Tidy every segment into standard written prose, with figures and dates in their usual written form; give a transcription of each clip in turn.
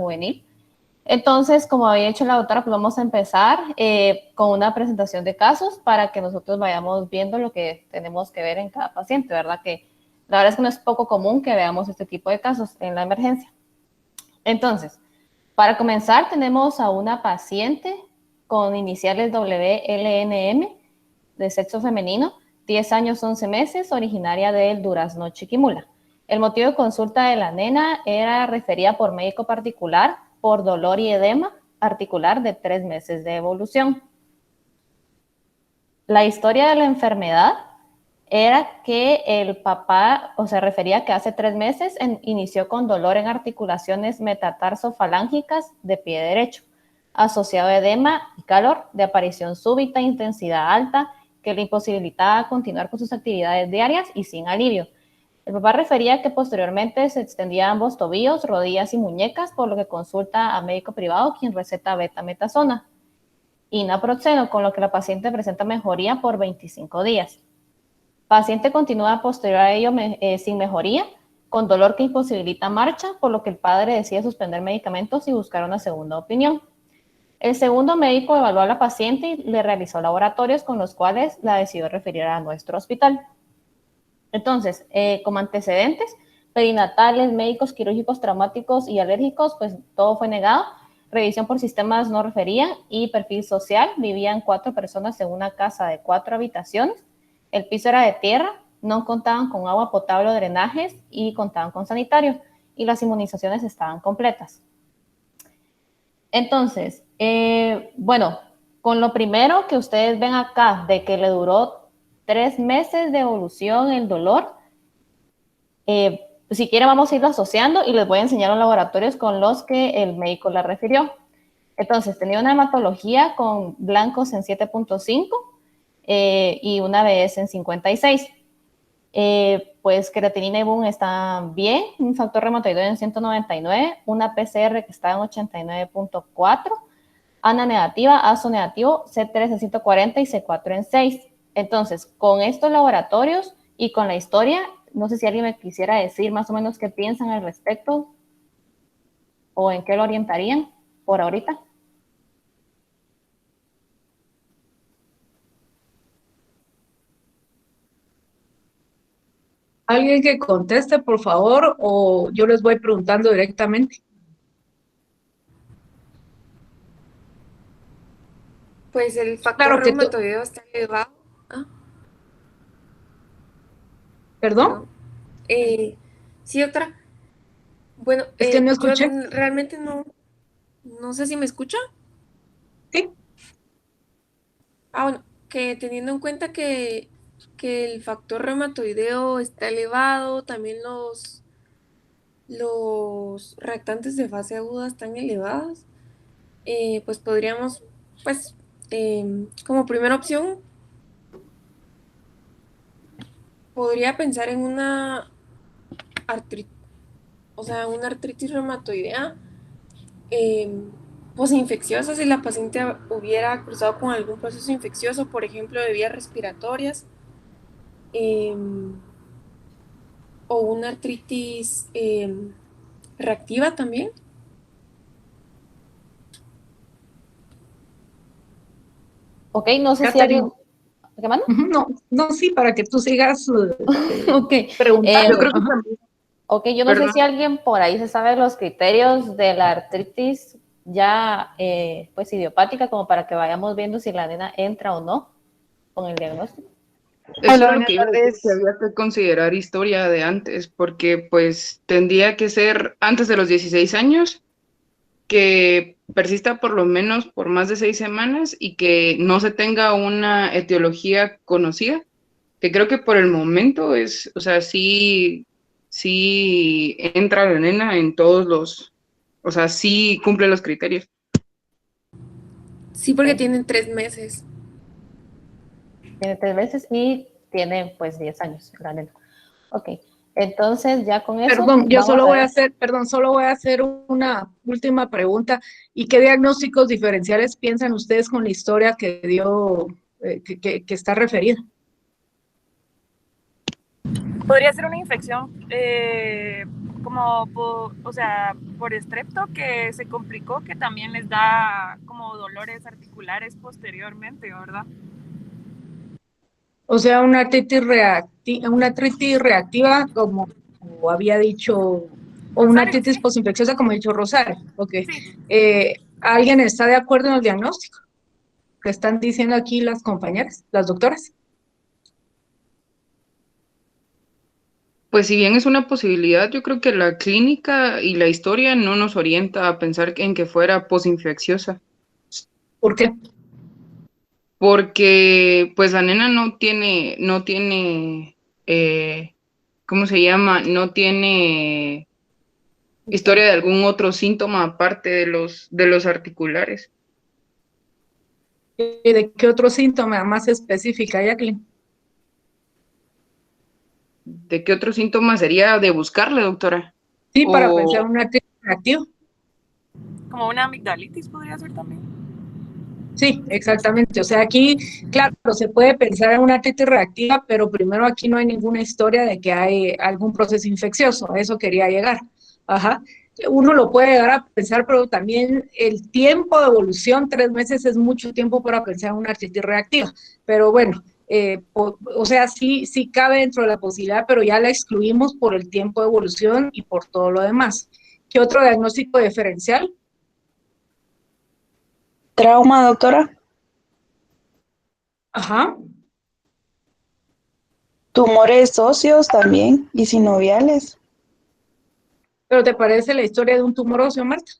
juvenil. Entonces, como había dicho la doctora, pues vamos a empezar con una presentación de casos para que nosotros vayamos viendo lo que tenemos que ver en cada paciente, ¿verdad? Que la verdad es que no es poco común que veamos este tipo de casos en la emergencia. Entonces, para comenzar, tenemos a una paciente con iniciales WLNM, de sexo femenino, 10 años, 11 meses, originaria del Durazno, Chiquimula. El motivo de consulta de la nena era referida por médico particular por dolor y edema articular de 3 meses de evolución. La historia de la enfermedad era que el papá, o sea, refería que hace 3 meses inició con dolor en articulaciones metatarsofalángicas de pie derecho, asociado a edema y calor, de aparición súbita, intensidad alta, que le imposibilitaba continuar con sus actividades diarias y sin alivio. El papá refería que posteriormente se extendía a ambos tobillos, rodillas y muñecas, por lo que consulta a médico privado, quien receta betametasona y naproxeno, con lo que la paciente presenta mejoría por 25 días. Paciente continúa posterior a ello sin mejoría, con dolor que imposibilita marcha, por lo que el padre decide suspender medicamentos y buscar una segunda opinión. El segundo médico evaluó a la paciente y le realizó laboratorios con los cuales la decidió referir a nuestro hospital. Entonces, como antecedentes, perinatales, médicos, quirúrgicos, traumáticos y alérgicos, pues todo fue negado. Revisión por sistemas no refería y perfil social. Vivían 4 personas en una casa de 4 habitaciones. El piso era de tierra, no contaban con agua potable o drenajes y contaban con sanitario. Y las inmunizaciones estaban completas. Entonces, bueno, con lo primero que ustedes ven acá, de que le duró 3 meses de evolución el dolor, si quieren vamos a irlo asociando y les voy a enseñar los laboratorios con los que el médico la refirió. Entonces, tenía una hematología con blancos en 7.5 y una BS en 56. Pues creatinina y BUN están bien, un factor reumatoideo en 199, una PCR que está en 89.4, ANA negativa, ASO negativo, C3 en 140 y C4 en 6. Entonces, con estos laboratorios y con la historia, no sé si alguien me quisiera decir más o menos qué piensan al respecto o en qué lo orientarían por ahorita. Alguien que conteste, por favor, o yo les voy preguntando directamente. Pues el factor Claro que tú, reumatoideo está elevado. Ah, perdón, perdón. Sí, otra. Bueno, es que no yo escuché. realmente no sé si me escucha. Sí, Ah, bueno, que teniendo en cuenta que el factor reumatoideo está elevado, también los reactantes de fase aguda están elevados, pues podríamos, pues, como primera opción, podría pensar en artritis, o sea, una artritis reumatoidea pues infecciosa si la paciente hubiera cruzado con algún proceso infeccioso, por ejemplo, de vías respiratorias, eh, o una artritis reactiva también. Ok, no sé si alguien... Catherine. ¿Qué manda? No, no, sí, para que tú sigas Ok, Yo preguntando. creo que Ajá. también, ok, yo no sé perdón, si alguien por ahí se sabe los criterios de la artritis ya pues idiopática, como para que vayamos viendo si la nena entra o no con el diagnóstico. eso Hola, era lo buenas que iba a decir, que tardes. había que considerar historia de antes, porque pues tendría que ser antes de los 16 años, que persista por lo menos por más de 6 semanas y que no se tenga una etiología conocida, que creo que por el momento es, o sea, sí, sí entra la nena en todos los, o sea, sí cumple los criterios. Sí, porque Okay. tienen 3 meses. Tiene 3 meses y tiene pues 10 años la nena. Ok, entonces ya con eso Perdón, yo vamos solo a voy a ver. hacer, perdón, solo voy a hacer una última pregunta. ¿Y qué diagnósticos diferenciales piensan ustedes con la historia que dio, que está referida? Podría ser una infección o sea, por estrepto, que se complicó, que también les da como dolores articulares posteriormente, ¿verdad? O sea, una artritis reactiva, como había dicho, o una Rosario, artritis sí, posinfecciosa, como ha dicho Rosario. Ok. sí. ¿Alguien está de acuerdo en el diagnóstico que están diciendo aquí las compañeras, las doctoras? Pues si bien es una posibilidad, yo creo que la clínica y la historia no nos orienta a pensar en que fuera posinfecciosa, ¿Por qué? porque pues la nena ¿cómo se llama? No tiene historia de algún otro síntoma aparte de los articulares. ¿Y de qué otro síntoma más específica, Jacqueline? ¿De qué otro síntoma sería de buscarle, doctora? Sí, para pensar O, en una artritis reactiva. Como una amigdalitis podría ser también. Sí, exactamente. O sea, aquí, claro, se puede pensar en una artritis reactiva, pero primero aquí no hay ninguna historia de que hay algún proceso infeccioso. A eso quería llegar. Ajá. Uno lo puede llegar a pensar, pero también el tiempo de evolución, 3 meses es mucho tiempo para pensar en una artritis reactiva. Pero bueno, o sea, sí cabe dentro de la posibilidad, pero ya la excluimos por el tiempo de evolución y por todo lo demás. ¿Qué otro diagnóstico diferencial? Trauma, doctora. Ajá. Tumores óseos también y sinoviales. ¿Pero te parece la historia de un tumor óseo, Marta?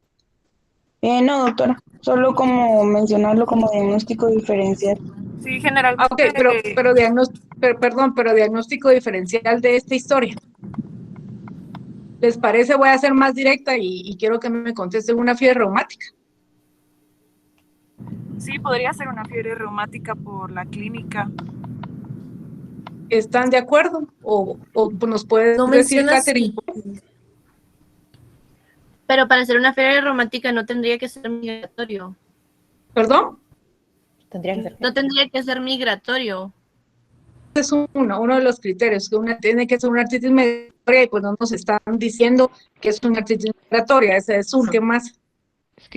No, doctora. Solo como mencionarlo como diagnóstico diferencial. Sí, Ah, ok, generalmente, pero diagnóstico diferencial de esta historia. ¿Les parece? Voy a ser más directa y quiero que me contesten una fiebre reumática. sí, podría ser una fiebre reumática por la clínica. ¿Están de acuerdo? ¿O nos puedes No decir, mencionas Catherine? Pero para hacer una feria romántica no tendría que ser migratorio. ¿Perdón? Tendría que ser. No tendría que ser migratorio. Es uno de los criterios, que una tiene que ser una artritis migratoria y pues no nos están diciendo que es una artritis migratoria. Ese es un. ¿Qué más?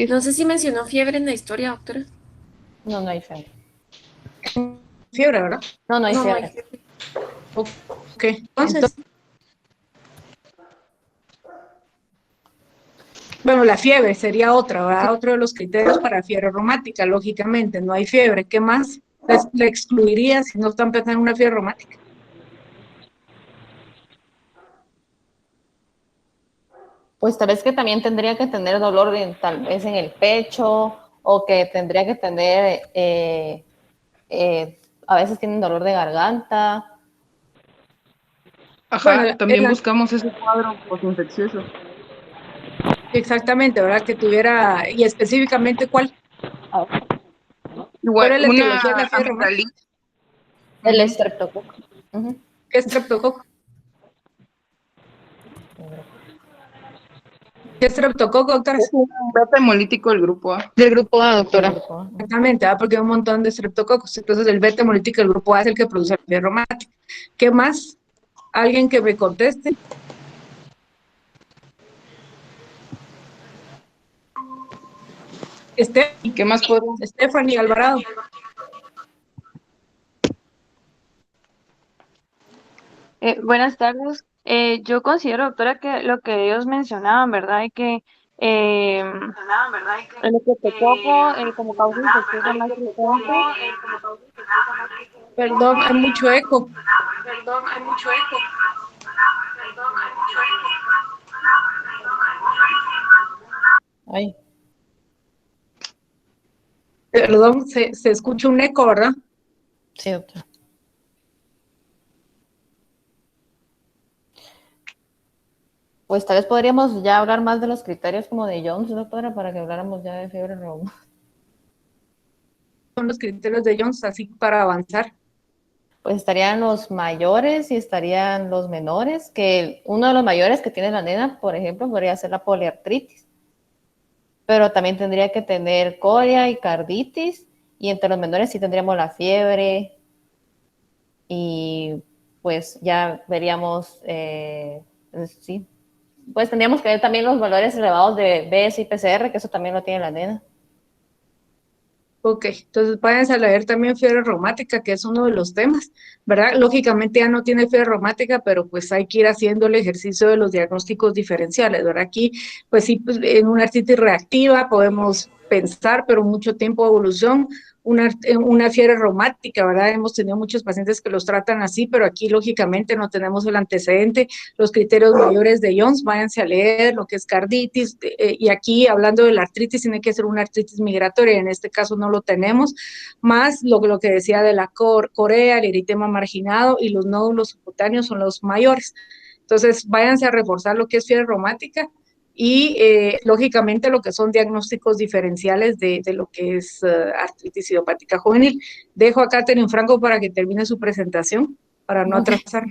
No sé si mencionó fiebre en la historia, doctora. No, no hay fiebre. Fiebre, ¿verdad? No, no hay No, no hay fiebre. fiebre. Ok. Entonces, bueno, la fiebre sería otra, ¿verdad? Otro de los criterios para fiebre reumática, lógicamente, no hay fiebre. ¿Qué más le excluiría si no están pensando en una fiebre reumática? Pues tal vez que también tendría que tener dolor tal vez en el pecho o que tendría que tener, a veces tienen dolor de garganta. Bueno, ajá, también buscamos ese cuadro posinfeccioso. exactamente, ¿verdad? Que tuviera, y específicamente, ¿cuál Igual, es la una etiología de la fiebre reumática? amigdalitis. El Ujú. estreptococo. Ujú. ¿Qué es streptococo? ¿Qué es streptococo, doctora? Es un beta hemolítico del grupo A. Del grupo A, El doctora. grupo A. Exactamente, ¿verdad? Porque hay un montón de streptococos. Entonces, el beta hemolítico del grupo A es el que produce la fiebre reumática. ¿Qué más? ¿Alguien que me conteste? ¿Qué más podemos? Stephanie Alvarado. Buenas tardes. Yo considero, doctora, que lo que ellos mencionaban, ¿verdad? Y que el estreptococo como causa infecciosa más frecuente. Perdón, hay mucho eco. Ay, Perdón, se escucha un eco, ¿verdad? sí, doctor. Pues tal vez podríamos ya hablar más de los criterios como de Jones, doctora, para que habláramos ya de fiebre reumática. Son los criterios de Jones, así para avanzar. Pues estarían los mayores y estarían los menores, que uno de los mayores que tiene la nena, por ejemplo, podría ser la poliartritis, pero también tendría que tener coria y carditis, y entre los menores sí tendríamos la fiebre, y pues ya veríamos, sí, pues tendríamos que ver también los valores elevados de BS y PCR, que eso también lo tiene la nena. Ok, entonces váyanse a leer también fiebre reumática, que es uno de los temas, ¿verdad? Lógicamente ya no tiene fiebre reumática, pero pues hay que ir haciendo el ejercicio de los diagnósticos diferenciales, ¿verdad? Aquí, pues sí, pues, en una artritis reactiva podemos pensar, pero mucho tiempo de evolución, una fiebre reumática, ¿verdad? Hemos tenido muchos pacientes que los tratan así, pero aquí lógicamente no tenemos el antecedente, los criterios mayores de Jones, váyanse a leer lo que es carditis, y aquí hablando de la artritis, tiene que ser una artritis migratoria, en este caso no lo tenemos, más lo que decía de la corea, el eritema marginado y los nódulos subcutáneos son los mayores. Entonces, váyanse a reforzar lo que es fiebre reumática y, lógicamente, lo que son diagnósticos diferenciales de lo que es artritis idiopática juvenil. Dejo a Catherine Franco para que termine su presentación, para no atrasar.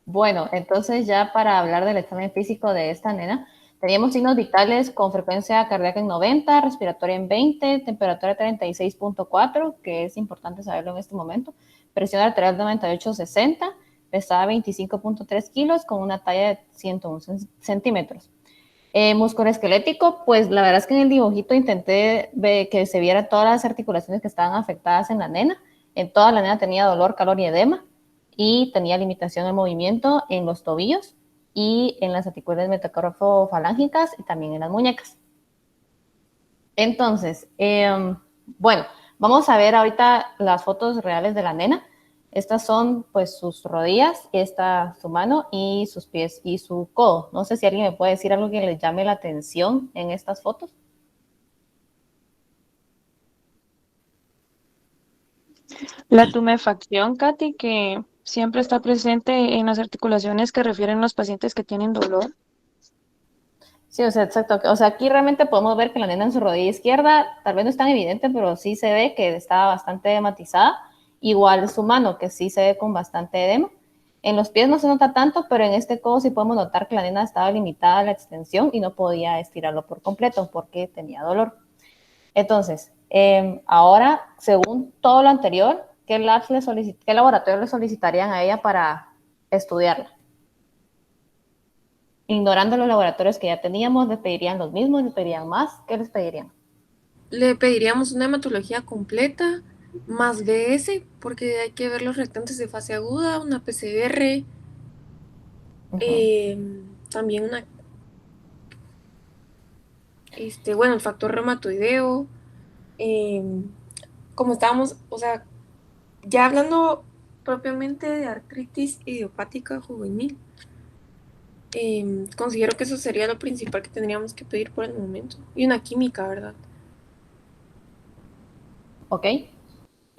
Bueno, entonces ya para hablar del examen físico de esta nena, teníamos signos vitales con frecuencia cardíaca en 90, respiratoria en 20, temperatura 36.4, que es importante saberlo en este momento, presión arterial 98-60, pesaba 25.3 kilos con una talla de 101 centímetros. Músculo esquelético, pues la verdad es que en el dibujito intenté ver que se viera todas las articulaciones que estaban afectadas en la nena. En toda la nena tenía dolor, calor y edema, y tenía limitación de movimiento en los tobillos y en las articulaciones metacarpofalángicas y también en las muñecas. Entonces, bueno, vamos a ver ahorita las fotos reales de la nena. Estas son pues sus rodillas, esta su mano y sus pies y su codo. No sé si alguien me puede decir algo que les llame la atención en estas fotos. La tumefacción, Katy, que siempre está presente en las articulaciones que refieren los pacientes que tienen dolor. Sí, o sea, exacto. O sea, aquí realmente podemos ver que la nena en su rodilla izquierda, tal vez no es tan evidente, pero sí se ve que está bastante edematizada. Igual su mano, que sí se ve con bastante edema. En los pies no se nota tanto, pero en este codo sí podemos notar que la nena estaba limitada a la extensión y no podía estirarlo por completo porque tenía dolor. Entonces, ahora, según todo lo anterior, ¿qué laboratorio le solicitarían a ella para estudiarla? Ignorando los laboratorios que ya teníamos, ¿les pedirían los mismos? ¿Les pedirían más? ¿Qué les pedirían? Le pediríamos una hematología completa, más BS, porque hay que ver los reactantes de fase aguda, una PCR, también bueno, el factor reumatoideo, como estábamos, o sea, ya hablando propiamente de artritis idiopática juvenil, considero que eso sería lo principal que tendríamos que pedir por el momento. Y una química, ¿verdad? ¿Ok?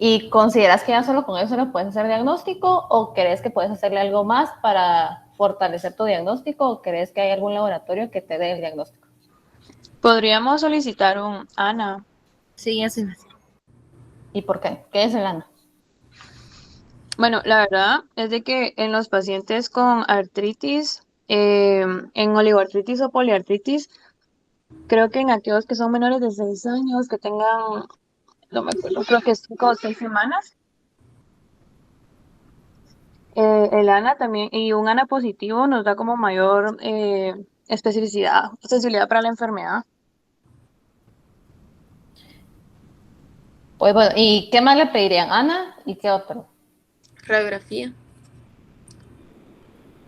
¿Y consideras que ya solo con eso lo puedes hacer diagnóstico o crees que puedes hacerle algo más para fortalecer tu diagnóstico o crees que hay algún laboratorio que te dé el diagnóstico? Podríamos solicitar un ANA. Sí, así. ¿Y por qué? ¿Qué es el ANA? Bueno, la verdad es de que en los pacientes con artritis, en oligoartritis o poliartritis, creo que en aquellos que son menores de 6 años, que tengan, no me acuerdo, creo que es 5 o 6 semanas, el ANA también, y un ANA positivo nos da como mayor especificidad, sensibilidad para la enfermedad. Pues bueno, ¿y qué más le pedirían? ¿ANA? ¿Y qué otro? Radiografía.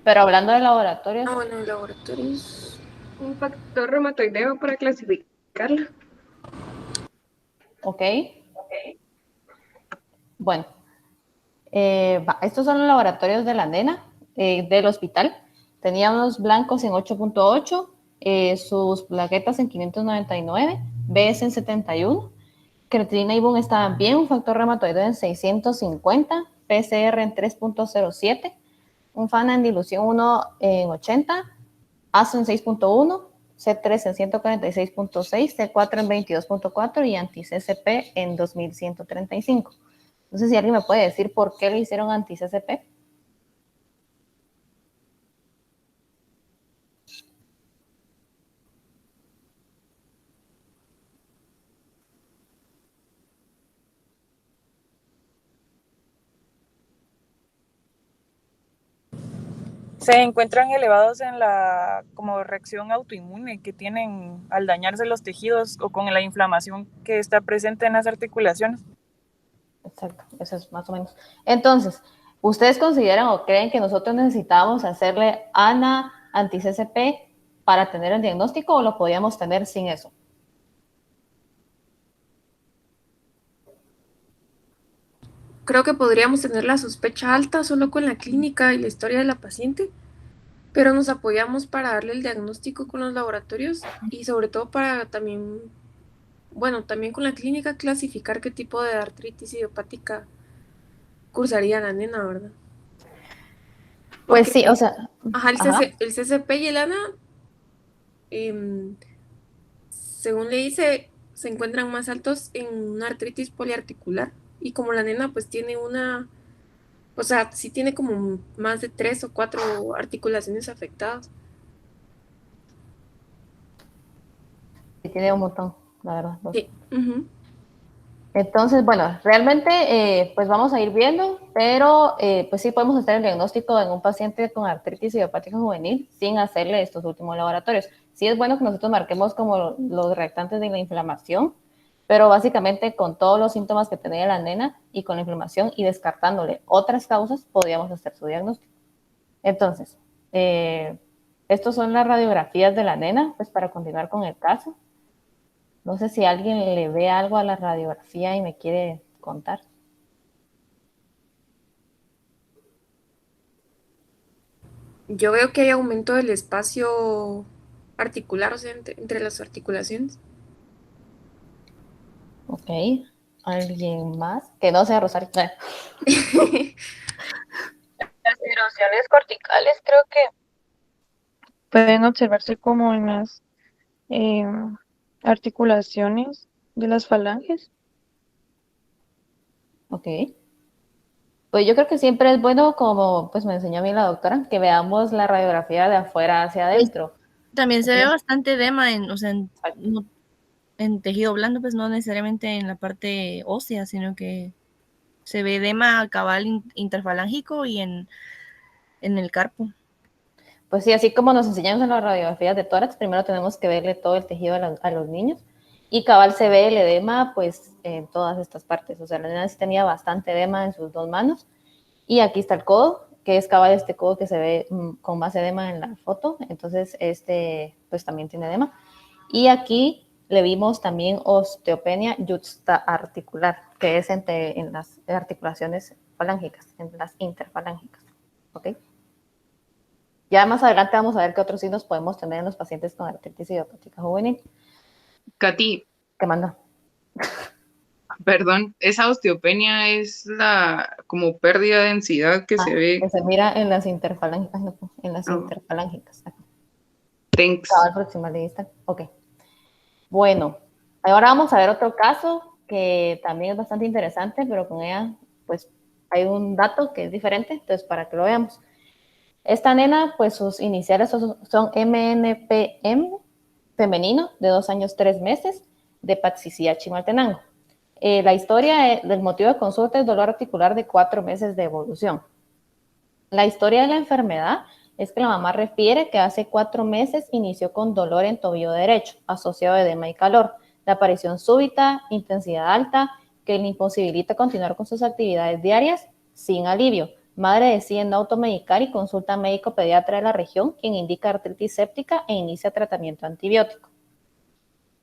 Pero hablando de laboratorios. Ah, bueno, laboratorios. Un factor reumatoideo para clasificarlo. Ok. Bueno, estos son los laboratorios de la nena del hospital. Tenía unos blancos en 8.8, sus plaquetas en 599, BS en 71, creatinina y BUN estaban bien, un factor reumatoideo en 650, PCR en 3.07, un FANA en dilución 1 en 80, ASO en 6.1, C3 en 146.6, C4 en 22.4 y anti-CCP en 2135. No sé si alguien me puede decir por qué le hicieron anti-CCP. se encuentran elevados en la como reacción autoinmune que tienen al dañarse los tejidos o con la inflamación que está presente en las articulaciones. Exacto, eso es más o menos. Entonces, ¿ustedes consideran o creen que nosotros necesitamos hacerle ANA anti-CCP para tener el diagnóstico o lo podíamos tener sin eso? Creo que podríamos tener la sospecha alta solo con la clínica y la historia de la paciente, pero nos apoyamos para darle el diagnóstico con los laboratorios y sobre todo para también, bueno, también con la clínica clasificar qué tipo de artritis idiopática cursaría la nena, ¿verdad? Pues Porque, sí, o sea, ajá, ajá. el CCP y el ANA, según le dice, se encuentran más altos en una artritis poliarticular. Y como la nena pues tiene una, o sea, sí tiene como más de 3 o 4 articulaciones afectadas. Sí, tiene un montón, la verdad. Sí. Ujú. Entonces, bueno, realmente pues vamos a ir viendo, pero pues sí podemos hacer el diagnóstico en un paciente con artritis idiopática juvenil sin hacerle estos últimos laboratorios. Sí es bueno que nosotros marquemos como los reactantes de la inflamación, pero básicamente con todos los síntomas que tenía la nena y con la inflamación y descartándole otras causas, podríamos hacer su diagnóstico. Entonces, estos son las radiografías de la nena, pues para continuar con el caso. No sé si alguien le ve algo a la radiografía y me quiere contar. Yo veo que hay aumento del espacio articular, o sea, entre las articulaciones. Ok. ¿Alguien más? Que no sea Rosario. Las erosiones corticales creo que pueden observarse como en las eh, articulaciones de las falanges. Ok. Pues yo creo que siempre es bueno, como pues me enseñó a mí la doctora, que veamos la radiografía de afuera hacia adentro. También se ¿Ok? ve bastante edema en, o sea, en tejido blando, pues no necesariamente en la parte ósea, sino que se ve edema cabal interfalángico y en el carpo. Pues sí, así como nos enseñamos en las radiografías de tórax, primero tenemos que verle todo el tejido a los niños. Y cabal se ve el edema, pues, en todas estas partes. O sea, la nena sí tenía bastante edema en sus dos manos. Y aquí está el codo, que es cabal este codo que se ve con más edema en la foto. Entonces, este, pues, también tiene edema. Y aquí le vimos también osteopenia yuxtaarticular, que es en las articulaciones falángicas, en las interfalángicas. ¿Ok? Ya más adelante vamos a ver qué otros signos podemos tener en los pacientes con artritis idiopática juvenil. Katy, ¿Qué manda? perdón, esa osteopenia es la como pérdida de densidad que se Que ve. se mira en las interfalángicas, no, en las Oh, interfalángicas. thanks. Cabal proximal de vista. Ok. Bueno, ahora vamos a ver otro caso que también es bastante interesante, pero con ella, pues, hay un dato que es diferente, entonces para que lo veamos. Esta nena, pues, sus iniciales son MNPM, femenino, de 2 años 3 meses, de Patsicía Chimaltenango. La historia del motivo de consulta es dolor articular de 4 meses de evolución. La historia de la enfermedad es que la mamá refiere que hace 4 meses inició con dolor en tobillo derecho, asociado a edema y calor, de aparición súbita, intensidad alta, que le imposibilita continuar con sus actividades diarias sin alivio. Madre decide no automedicar y consulta a médico pediatra de la región, quien indica artritis séptica e inicia tratamiento antibiótico.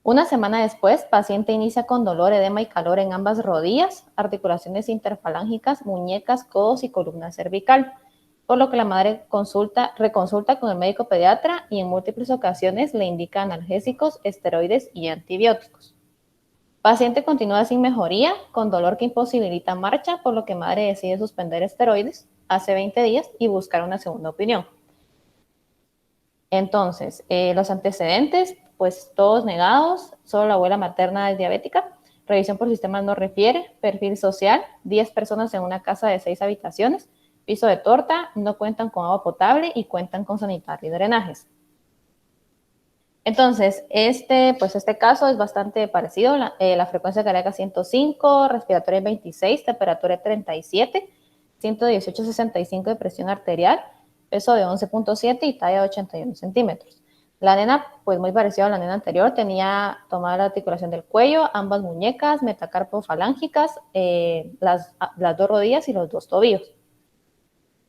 Una semana después, paciente inicia con dolor, edema y calor en ambas rodillas, articulaciones interfalángicas, muñecas, codos y columna cervical, por lo que la madre reconsulta con el médico pediatra y en múltiples ocasiones le indica analgésicos, esteroides y antibióticos. Paciente continúa sin mejoría, con dolor que imposibilita marcha, por lo que madre decide suspender esteroides hace 20 días y buscar una segunda opinión. Entonces, los antecedentes, pues todos negados, solo la abuela materna es diabética, revisión por sistemas no refiere, perfil social, 10 personas en una casa de 6 habitaciones, piso de torta, no cuentan con agua potable y cuentan con sanitario y drenajes. Entonces, este caso es bastante parecido, la frecuencia cardíaca 105, respiratoria 26, temperatura 37, 118/65 de presión arterial, peso de 11.7 y talla de 81 centímetros. La nena, pues muy parecida a la nena anterior, tenía tomada la articulación del cuello, ambas muñecas, metacarpofalángicas, las 2 rodillas y los 2 tobillos.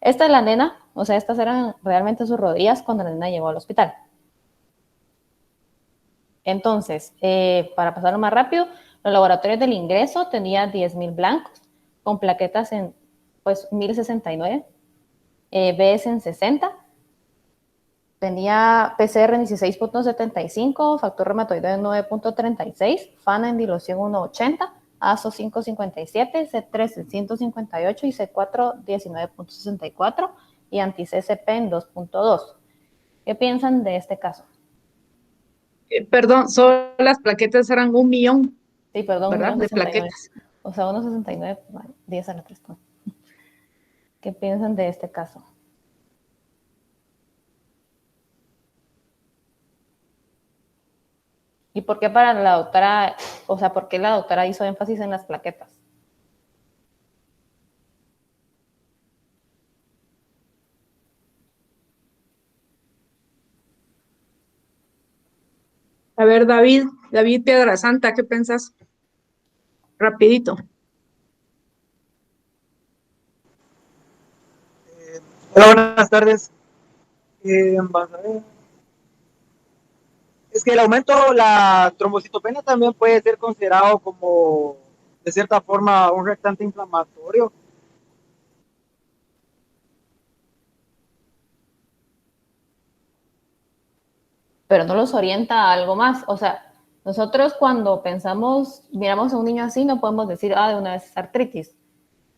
Esta es la nena, o sea, estas eran realmente sus rodillas cuando la nena llegó al hospital. Entonces, para pasarlo más rápido, los laboratorios del ingreso tenían 10.000 blancos, con plaquetas en, pues, 1.069, BS en 60, tenía PCR en 16.75, factor reumatoide en 9.36, FANA en dilución 1.80, ASO 5.57, C3 en 158 y C4 19.64 y anti-CCP en 2.2. ¿Qué piensan de este caso? Perdón, solo las plaquetas eran 1 millón, Sí, perdón, ¿verdad? De 1.69. plaquetas. O sea, 1.69, 10 a la 3. ¿Qué piensan de este caso? ¿Y por qué para la doctora, o sea, por qué la doctora hizo énfasis en las plaquetas? A ver, David Piedrasanta, ¿qué pensás? Rapidito. Hola, buenas tardes. Vamos a ver. Es que el aumento, la trombocitopenia también puede ser considerado como, de cierta forma, un reactante inflamatorio. Pero no los orienta a algo más. O sea, nosotros cuando pensamos, miramos a un niño así, no podemos decir, de una vez es artritis.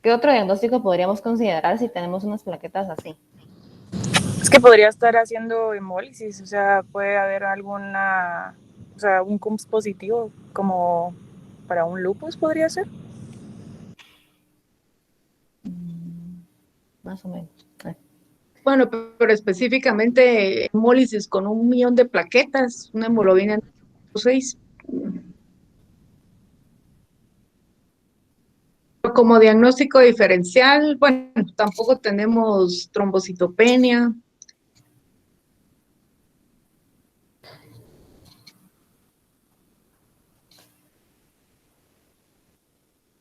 ¿Qué otro diagnóstico podríamos considerar si tenemos unas plaquetas así? Es que podría estar haciendo hemólisis, o sea, puede haber alguna, o sea, un CUMS positivo, como para un lupus podría ser. Más o menos. Bueno, pero específicamente hemólisis con 1 millón de plaquetas, una hemoglobina 6. Como diagnóstico diferencial, bueno, tampoco tenemos trombocitopenia.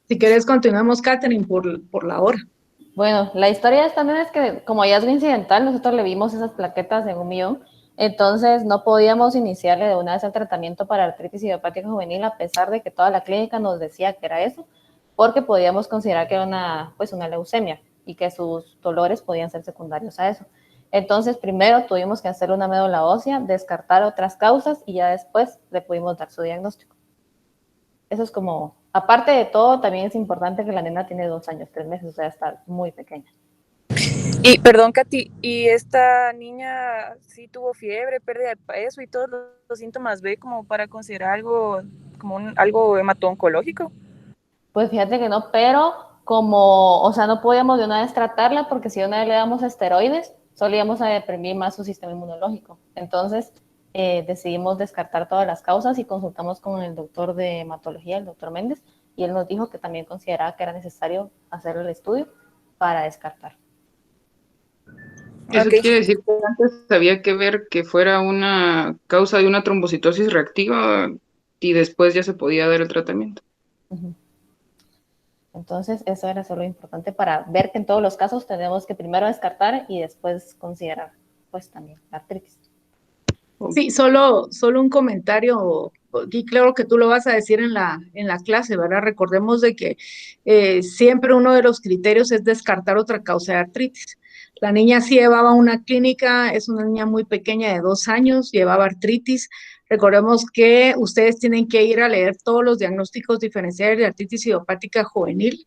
Si querés, continuamos, Catherine, por la hora. Bueno, la historia de esta nena es que como hallazgo incidental, nosotros le vimos esas plaquetas en 1 millón, entonces no podíamos iniciarle de una vez el tratamiento para artritis idiopática juvenil, a pesar de que toda la clínica nos decía que era eso, porque podíamos considerar que era una leucemia y que sus dolores podían ser secundarios a eso. Entonces, primero tuvimos que hacer una médula ósea, descartar otras causas y ya después le pudimos dar su diagnóstico. Eso es como, aparte de todo, también es importante que la nena tiene 2 años, 3 meses, o sea, está muy pequeña. Y perdón, Katy, ¿y esta niña sí tuvo fiebre, pérdida de peso y todos los síntomas B como para considerar algo como algo hemato-oncológico? Pues fíjate que no, pero como, o sea, no podíamos de una vez tratarla porque si de una vez le damos esteroides, solo íbamos a deprimir más su sistema inmunológico. Entonces, decidimos descartar todas las causas y consultamos con el doctor de hematología, el doctor Méndez, y él nos dijo que también consideraba que era necesario hacer el estudio para descartar. Eso quiere decir que antes había que ver que fuera una causa de una trombocitosis reactiva y después ya se podía dar el tratamiento. Entonces, eso era solo importante para ver que en todos los casos tenemos que primero descartar y después considerar, pues, también la artritis. Sí, solo un comentario, y claro que tú lo vas a decir en la clase, ¿verdad? Recordemos de que siempre uno de los criterios es descartar otra causa de artritis. La niña sí llevaba una clínica, es una niña muy pequeña de 2 años, llevaba artritis. Recordemos que ustedes tienen que ir a leer todos los diagnósticos diferenciales de artritis idiopática juvenil.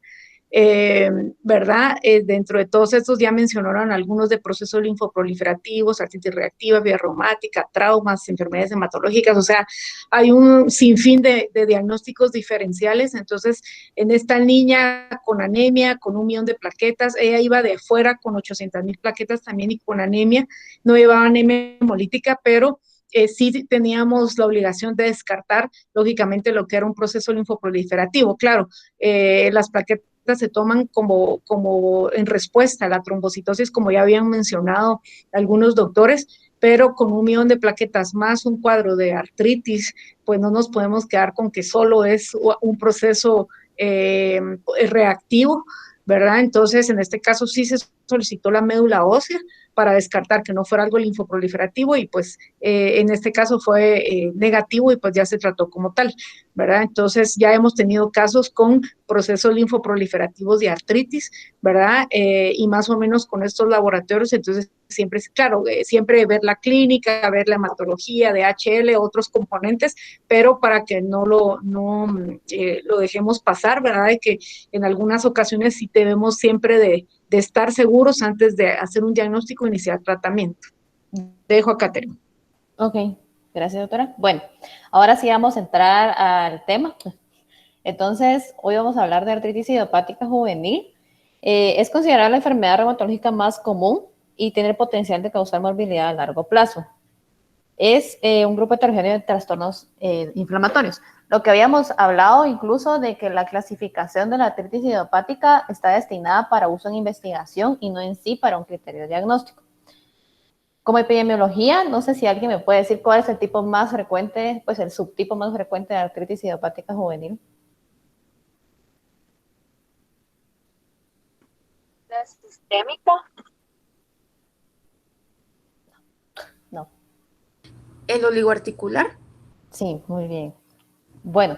¿Verdad? Dentro de todos estos ya mencionaron algunos de procesos linfoproliferativos, artritis reactiva, vía reumática, traumas, enfermedades hematológicas, o sea, hay un sinfín de diagnósticos diferenciales. Entonces, en esta niña con anemia, con 1 millón de plaquetas, ella iba de fuera con 800,000 plaquetas también y con anemia, no llevaba anemia hemolítica, pero sí teníamos la obligación de descartar, lógicamente, lo que era un proceso linfoproliferativo. Claro, las plaquetas se toman como en respuesta a la trombocitosis, como ya habían mencionado algunos doctores, pero con 1 millón de plaquetas más un cuadro de artritis, pues no nos podemos quedar con que solo es un proceso reactivo, ¿verdad? Entonces, en este caso sí se solicitó la médula ósea para descartar que no fuera algo linfoproliferativo y pues en este caso fue negativo y pues ya se trató como tal, ¿verdad? Entonces ya hemos tenido casos con procesos linfoproliferativos de artritis, ¿verdad? Y más o menos con estos laboratorios, entonces siempre es claro, siempre ver la clínica, ver la hematología de HL, otros componentes, pero para que no lo dejemos pasar, ¿verdad? De que en algunas ocasiones sí debemos siempre de estar seguros antes de hacer un diagnóstico e iniciar tratamiento. Dejo a Catherine. Ok, gracias, doctora. Bueno, ahora sí vamos a entrar al tema. Entonces, hoy vamos a hablar de artritis idiopática juvenil. Es considerada la enfermedad reumatológica más común y tiene el potencial de causar morbilidad a largo plazo. Es un grupo heterogéneo de trastornos inflamatorios. Lo que habíamos hablado incluso de que la clasificación de la artritis idiopática está destinada para uso en investigación y no en sí para un criterio diagnóstico. Como epidemiología, no sé si alguien me puede decir cuál es el tipo más frecuente, pues el subtipo más frecuente de artritis idiopática juvenil. ¿La sistémica? No. ¿El oligoarticular? Sí, muy bien. Bueno,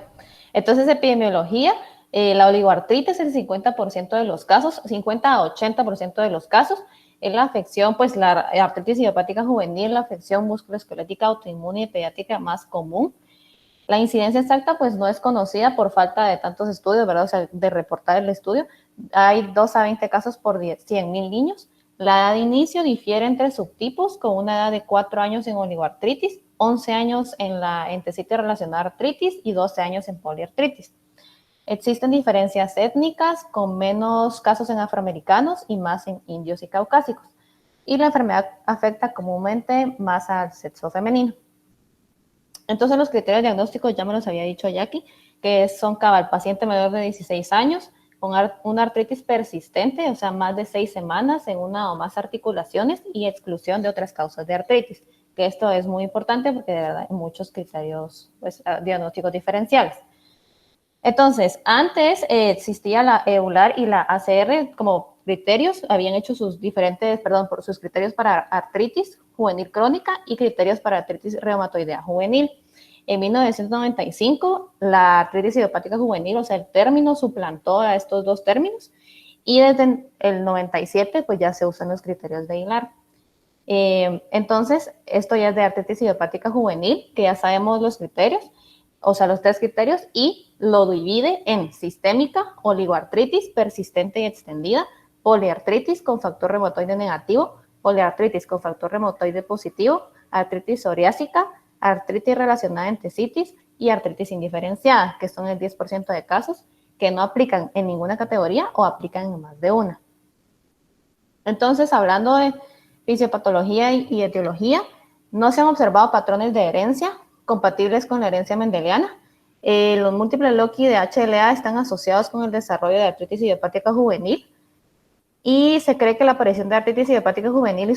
entonces epidemiología, la oligoartritis es el 50% de los casos, 50 a 80% de los casos. Es la afección, pues la artritis idiopática juvenil, la afección musculoesquelética autoinmune y pediátrica más común. La incidencia exacta, pues no es conocida por falta de tantos estudios, ¿verdad? O sea, de reportar el estudio. Hay 2 a 20 casos por 100.000 niños. La edad de inicio difiere entre subtipos, con una edad de 4 años en oligoartritis, 11 años en la entesitis relacionada a artritis y 12 años en poliartritis. Existen diferencias étnicas, con menos casos en afroamericanos y más en indios y caucásicos. Y la enfermedad afecta comúnmente más al sexo femenino. Entonces, los criterios diagnósticos ya me los había dicho Jackie, que son cabal paciente menor de 16 años, con una artritis persistente, o sea, más de 6 semanas en una o más articulaciones y exclusión de otras causas de artritis, que esto es muy importante porque de verdad hay muchos criterios pues, diagnósticos diferenciales. Entonces, antes existía la EULAR y la ACR como criterios, habían hecho sus sus criterios para artritis juvenil crónica y criterios para artritis reumatoidea juvenil. En 1995, la artritis idiopática juvenil, o sea, el término suplantó a estos 2 términos, y desde el 97, pues ya se usan los criterios de EULAR. Entonces, esto ya es de artritis idiopática juvenil, que ya sabemos los criterios, o sea, los 3 criterios, y lo divide en sistémica, oligoartritis persistente y extendida, poliartritis con factor reumatoide negativo, poliartritis con factor reumatoide positivo, artritis psoriásica, artritis relacionada a entesitis y artritis indiferenciada, que son el 10% de casos que no aplican en ninguna categoría o aplican en más de una. Entonces, hablando de fisiopatología y etiología, no se han observado patrones de herencia compatibles con la herencia mendeliana. Los múltiples loci de HLA están asociados con el desarrollo de artritis idiopática juvenil y se cree que la aparición de artritis idiopática juvenil y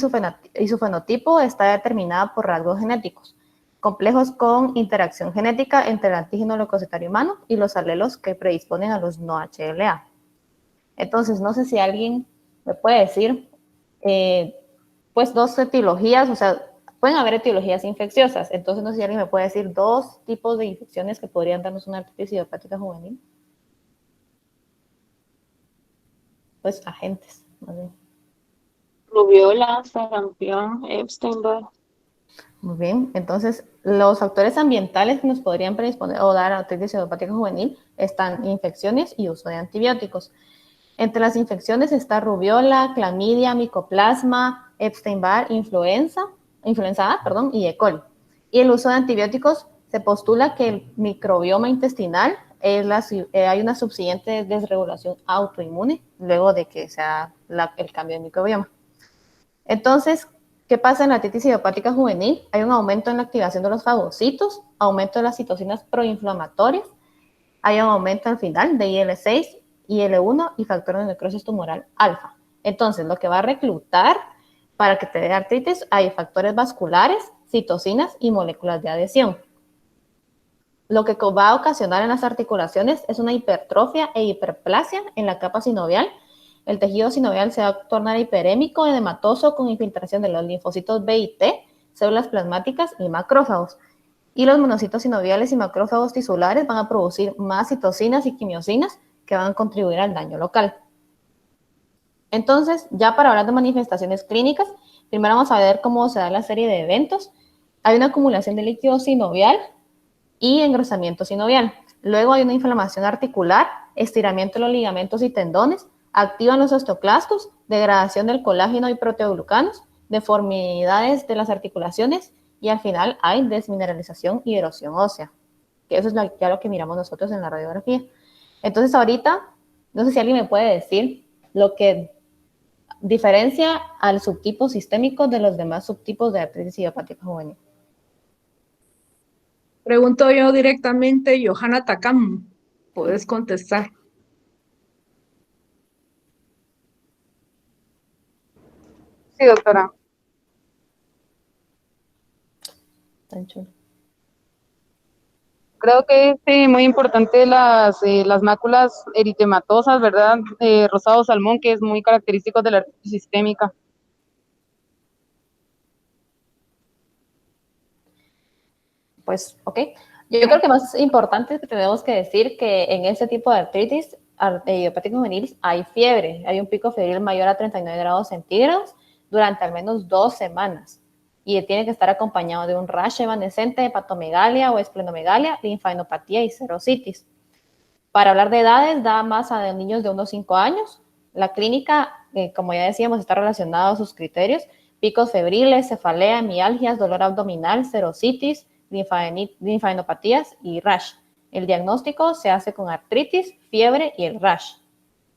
su fenotipo está determinada por rasgos genéticos, complejos con interacción genética entre el antígeno leucocitario humano y los alelos que predisponen a los no HLA. Entonces, no sé si alguien me puede decir, pues 2 etiologías, o sea, pueden haber etiologías infecciosas, entonces no sé si alguien me puede decir 2 tipos de infecciones que podrían darnos una artritis idiopática juvenil. Pues agentes, más bien. Rubiola, sarampión, Epstein-Barr. Muy bien, entonces los factores ambientales que nos podrían predisponer o dar artritis idiopática juvenil están infecciones y uso de antibióticos. Entre las infecciones está rubiola, clamidia, micoplasma, Epstein-Barr, influenza A, y E. coli. Y el uso de antibióticos, se postula que el microbioma intestinal hay una subsiguiente desregulación autoinmune luego de que sea el cambio de microbioma. Entonces, ¿Qué pasa en la artritis idiopática juvenil? Hay un aumento en la activación de los fagocitos, aumento de las citocinas proinflamatorias, hay un aumento al final de IL-6, IL-1 y factor de necrosis tumoral alfa. Entonces, lo que va a reclutar para que te dé artritis hay factores vasculares, citocinas y moléculas de adhesión. Lo que va a ocasionar en las articulaciones es una hipertrofia e hiperplasia en la capa sinovial. El tejido sinovial se va a tornar hiperémico, edematoso, con infiltración de los linfocitos B y T, células plasmáticas y macrófagos. Y los monocitos sinoviales y macrófagos tisulares van a producir más citocinas y quimiosinas que van a contribuir al daño local. Entonces, ya para hablar de manifestaciones clínicas, primero vamos a ver cómo se da la serie de eventos. Hay una acumulación de líquido sinovial y engrosamiento sinovial. Luego hay una inflamación articular, estiramiento de los ligamentos y tendones, activan los osteoclastos, degradación del colágeno y proteoglucanos, deformidades de las articulaciones y al final hay desmineralización y erosión ósea, que eso es ya lo que miramos nosotros en la radiografía. Entonces ahorita, no sé si alguien me puede decir lo que diferencia al subtipo sistémico de los demás subtipos de artritis idiopática juvenil. Pregunto yo directamente, Johanna Takam, puedes contestar. Sí, doctora. Tan chulo. Creo que es muy importante las máculas eritematosas, ¿verdad? Rosado salmón, que es muy característico de la artritis sistémica. Pues, ok. Yo creo que más importante es que tenemos que decir que en ese tipo de artritis idiopática juvenil hay fiebre, hay un pico febril mayor a 39 grados centígrados durante al menos 2 semanas y tiene que estar acompañado de un rash evanescente, hepatomegalia o esplenomegalia, linfadenopatía y serositis. Para hablar de edades, da más a niños de unos 5 años. La clínica, como ya decíamos, está relacionada a sus criterios: picos febriles, cefalea, mialgias, dolor abdominal, serositis, linfadenopatías y rash. El diagnóstico se hace con artritis, fiebre y el rash.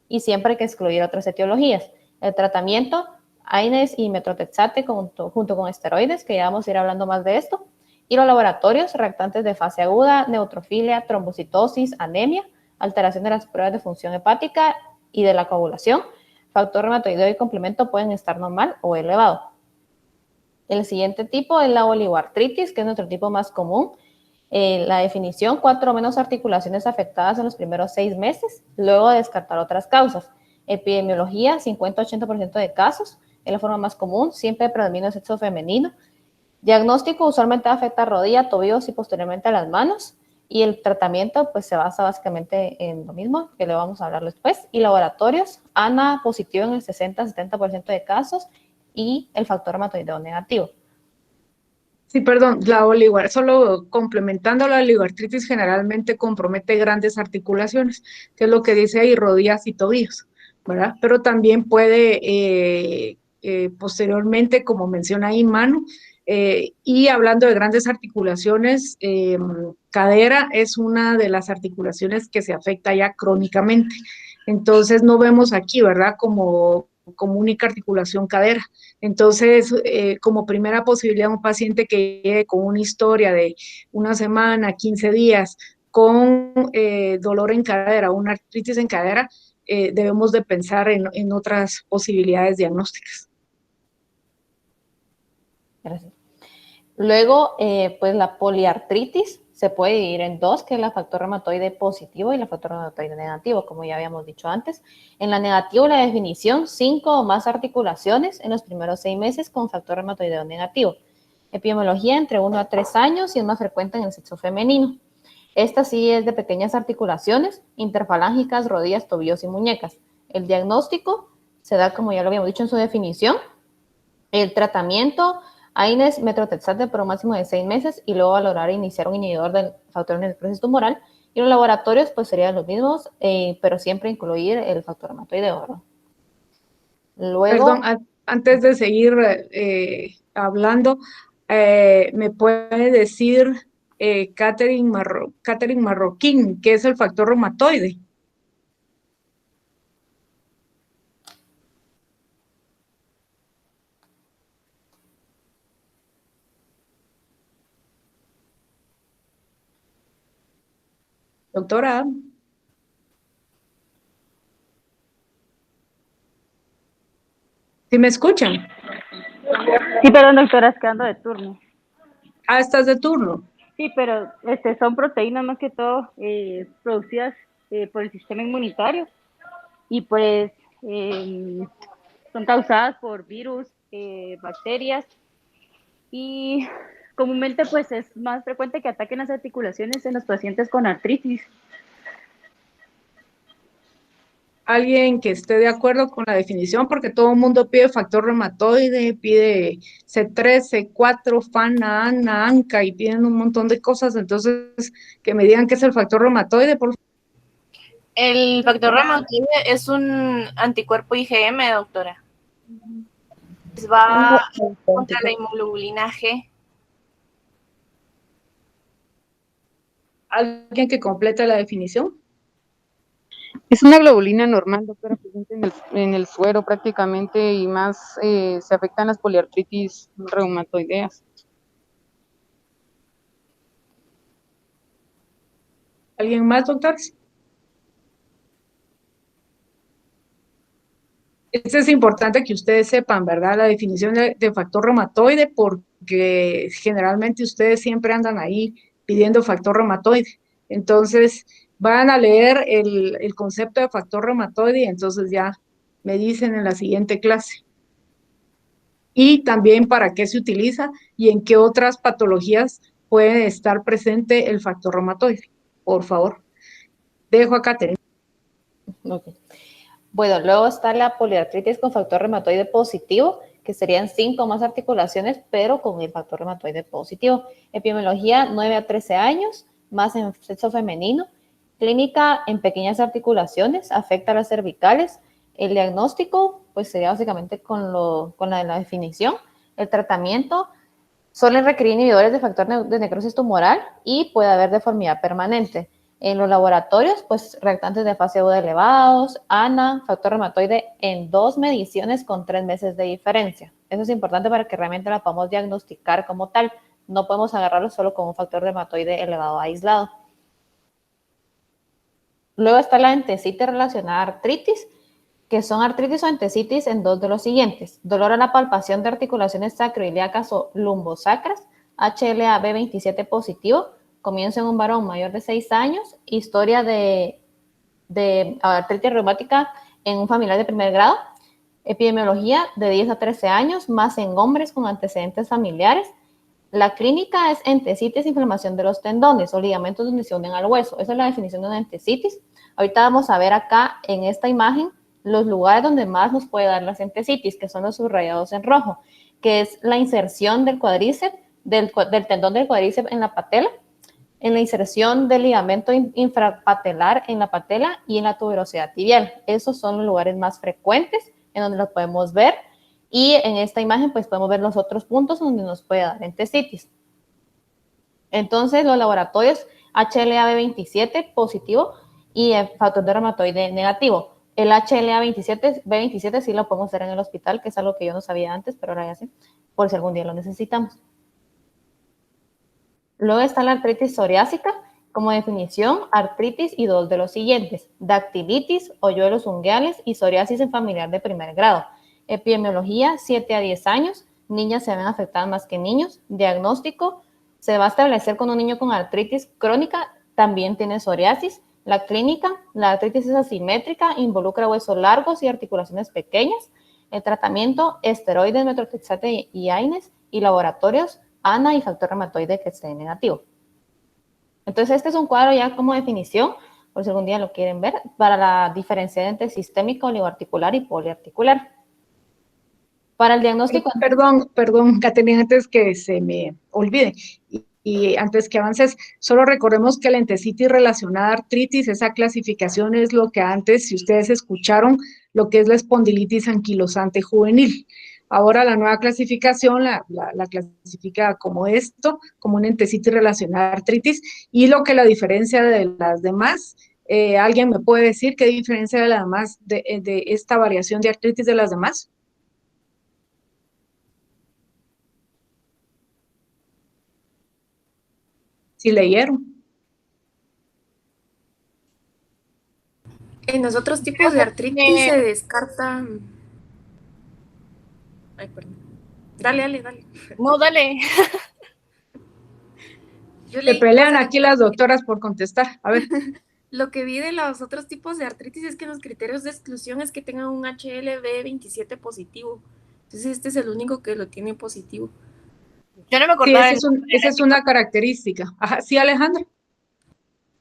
Y siempre hay que excluir otras etiologías. El tratamiento, AINES y metrotexate junto con esteroides, que ya vamos a ir hablando más de esto. Y los laboratorios, reactantes de fase aguda, neutrofilia, trombocitosis, anemia, alteración de las pruebas de función hepática y de la coagulación, factor reumatoideo y complemento pueden estar normal o elevado. El siguiente tipo es la oligoartritis, que es nuestro tipo más común. La definición: 4 o menos articulaciones afectadas en los primeros 6 meses, luego de descartar otras causas. Epidemiología: 50-80% de casos, es la forma más común, siempre predomina el sexo femenino. Diagnóstico: usualmente afecta a rodilla, tobillos y posteriormente a las manos. Y el tratamiento pues se basa básicamente en lo mismo, que le vamos a hablar después. Y laboratorios: ANA positivo en el 60-70% de casos y el factor reumatoideo negativo. Sí, perdón, solo complementando, la oligoartritis generalmente compromete grandes articulaciones, que es lo que dice ahí, rodillas y tobillos, ¿verdad? Pero también puede posteriormente, como menciona ahí Manu, y hablando de grandes articulaciones, cadera es una de las articulaciones que se afecta ya crónicamente. Entonces no vemos aquí, ¿verdad? Como única articulación cadera. Entonces, como primera posibilidad, un paciente que llegue con una historia de 1 semana, 15 días, con dolor en cadera, una artritis en cadera, debemos de pensar en otras posibilidades diagnósticas. Gracias. Luego, pues la poliartritis se puede dividir en 2, que es el factor reumatoide positivo y el factor reumatoide negativo, como ya habíamos dicho antes. En la negativa, la definición: 5 o más articulaciones en los primeros 6 meses con factor reumatoideo negativo. Epidemiología: entre 1 a 3 años y es más frecuente en el sexo femenino. Esta sí es de pequeñas articulaciones, interfalángicas, rodillas, tobillos y muñecas. El diagnóstico se da, como ya lo habíamos dicho en su definición. El tratamiento: AINES, metrotexate por un máximo de 6 meses y luego valorar e iniciar un inhibidor del factor de necrosis tumoral. Y los laboratorios pues serían los mismos, pero siempre incluir el factor reumatoideo, ¿verdad? Luego, perdón, antes de seguir hablando, ¿me puede decir Catherine Marroquín, qué es el factor reumatoide? Doctora, ¿sí me escuchan? Sí, perdón, doctora, es que ando de turno. Ah, estás de turno. Sí, pero son proteínas más que todo producidas por el sistema inmunitario y pues son causadas por virus, bacterias y comúnmente pues es más frecuente que ataquen las articulaciones en los pacientes con artritis. Alguien que esté de acuerdo con la definición, porque todo el mundo pide factor reumatoide, pide C3, C4, FANA, ANA, ANCA y piden un montón de cosas, entonces que me digan qué es el factor reumatoide, por favor. El factor reumatoide es un anticuerpo IgM, doctora. Va contra la inmunoglobulina G. ¿Alguien que complete la definición? Es una globulina normal, doctora, presente en el suero prácticamente y más se afectan las poliartritis reumatoideas. ¿Alguien más, doctor? Es importante que ustedes sepan, ¿verdad? La definición de factor reumatoide, porque generalmente ustedes siempre andan ahí pidiendo factor reumatoide. Entonces, van a leer el concepto de factor reumatoide y entonces ya me dicen en la siguiente clase. Y también para qué se utiliza y en qué otras patologías puede estar presente el factor reumatoide. Por favor. Dejo a Catherine. Okay. Bueno, luego está la poliartritis con factor reumatoide positivo, que serían 5 más articulaciones, pero con el factor reumatoide positivo. Epidemiología, 9 a 13 años, más en sexo femenino. Clínica en pequeñas articulaciones, afecta a las cervicales. El diagnóstico, pues sería básicamente con la definición. El tratamiento, suelen requerir inhibidores de factor de necrosis tumoral y puede haber deformidad permanente. En los laboratorios, pues reactantes de fase aguda elevados, ANA, factor reumatoide en 2 mediciones con 3 meses de diferencia. Eso es importante para que realmente la podamos diagnosticar como tal. No podemos agarrarlo solo con un factor reumatoide elevado aislado. Luego está la entesitis relacionada a artritis, que son artritis o entesitis en 2 de los siguientes: dolor a la palpación de articulaciones sacroiliacas o lumbosacras, HLA-B27 positivo, comienzo en un varón mayor de 6 años, historia de artritis reumática en un familiar de primer grado, epidemiología de 10 a 13 años, más en hombres con antecedentes familiares. La clínica es entesitis, inflamación de los tendones o ligamentos donde se unen al hueso. Esa es la definición de una entesitis. Ahorita vamos a ver acá en esta imagen los lugares donde más nos puede dar las entesitis, que son los subrayados en rojo, que es la inserción del cuádriceps, del tendón del cuádriceps en la patela, en la inserción del ligamento infrapatelar en la patela y en la tuberosidad tibial. Esos son los lugares más frecuentes en donde los podemos ver. Y en esta imagen pues podemos ver los otros puntos donde nos puede dar entesitis. Entonces los laboratorios HLA-B27 positivo y el factor de reumatoide negativo. El HLA-B27 sí lo podemos hacer en el hospital, que es algo que yo no sabía antes, pero ahora ya sé, por si algún día lo necesitamos. Luego está la artritis psoriásica. Como definición, artritis y 2 de los siguientes: dactilitis, hoyuelos ungueales y psoriasis en familiar de primer grado. Epidemiología, 7 a 10 años, niñas se ven afectadas más que niños. Diagnóstico, se va a establecer con un niño con artritis crónica, también tiene psoriasis. La clínica, la artritis es asimétrica, involucra huesos largos y articulaciones pequeñas. El tratamiento, esteroides, metotrexate y AINES, y laboratorios, ANA y factor reumatoide que esté negativo. Entonces este es un cuadro ya como definición, por si algún día lo quieren ver, para la diferencia entre sistémica, oligoarticular y poliarticular. Para el diagnóstico... Perdón, Caterina, antes que se me olvide, y antes que avances, solo recordemos que la entesitis relacionada a artritis, esa clasificación es lo que antes, si ustedes escucharon, lo que es la espondilitis anquilosante juvenil. Ahora la nueva clasificación la clasifica como esto, como una entesitis relacionada a artritis, y lo que la diferencia de las demás, ¿alguien me puede decir qué diferencia de las demás, de esta variación de artritis de las demás? Si leyeron. En los otros tipos de artritis se descarta... Ay, perdón. Dale. No, dale. Yo Se leí, pelean aquí las doctoras por contestar. A ver. lo que vi de los otros tipos de artritis es que los criterios de exclusión es que tengan un HLV27 positivo. Entonces este es el único que lo tiene positivo. Yo no me Sí, acordaba esa es una característica. Ajá, sí, Alejandra.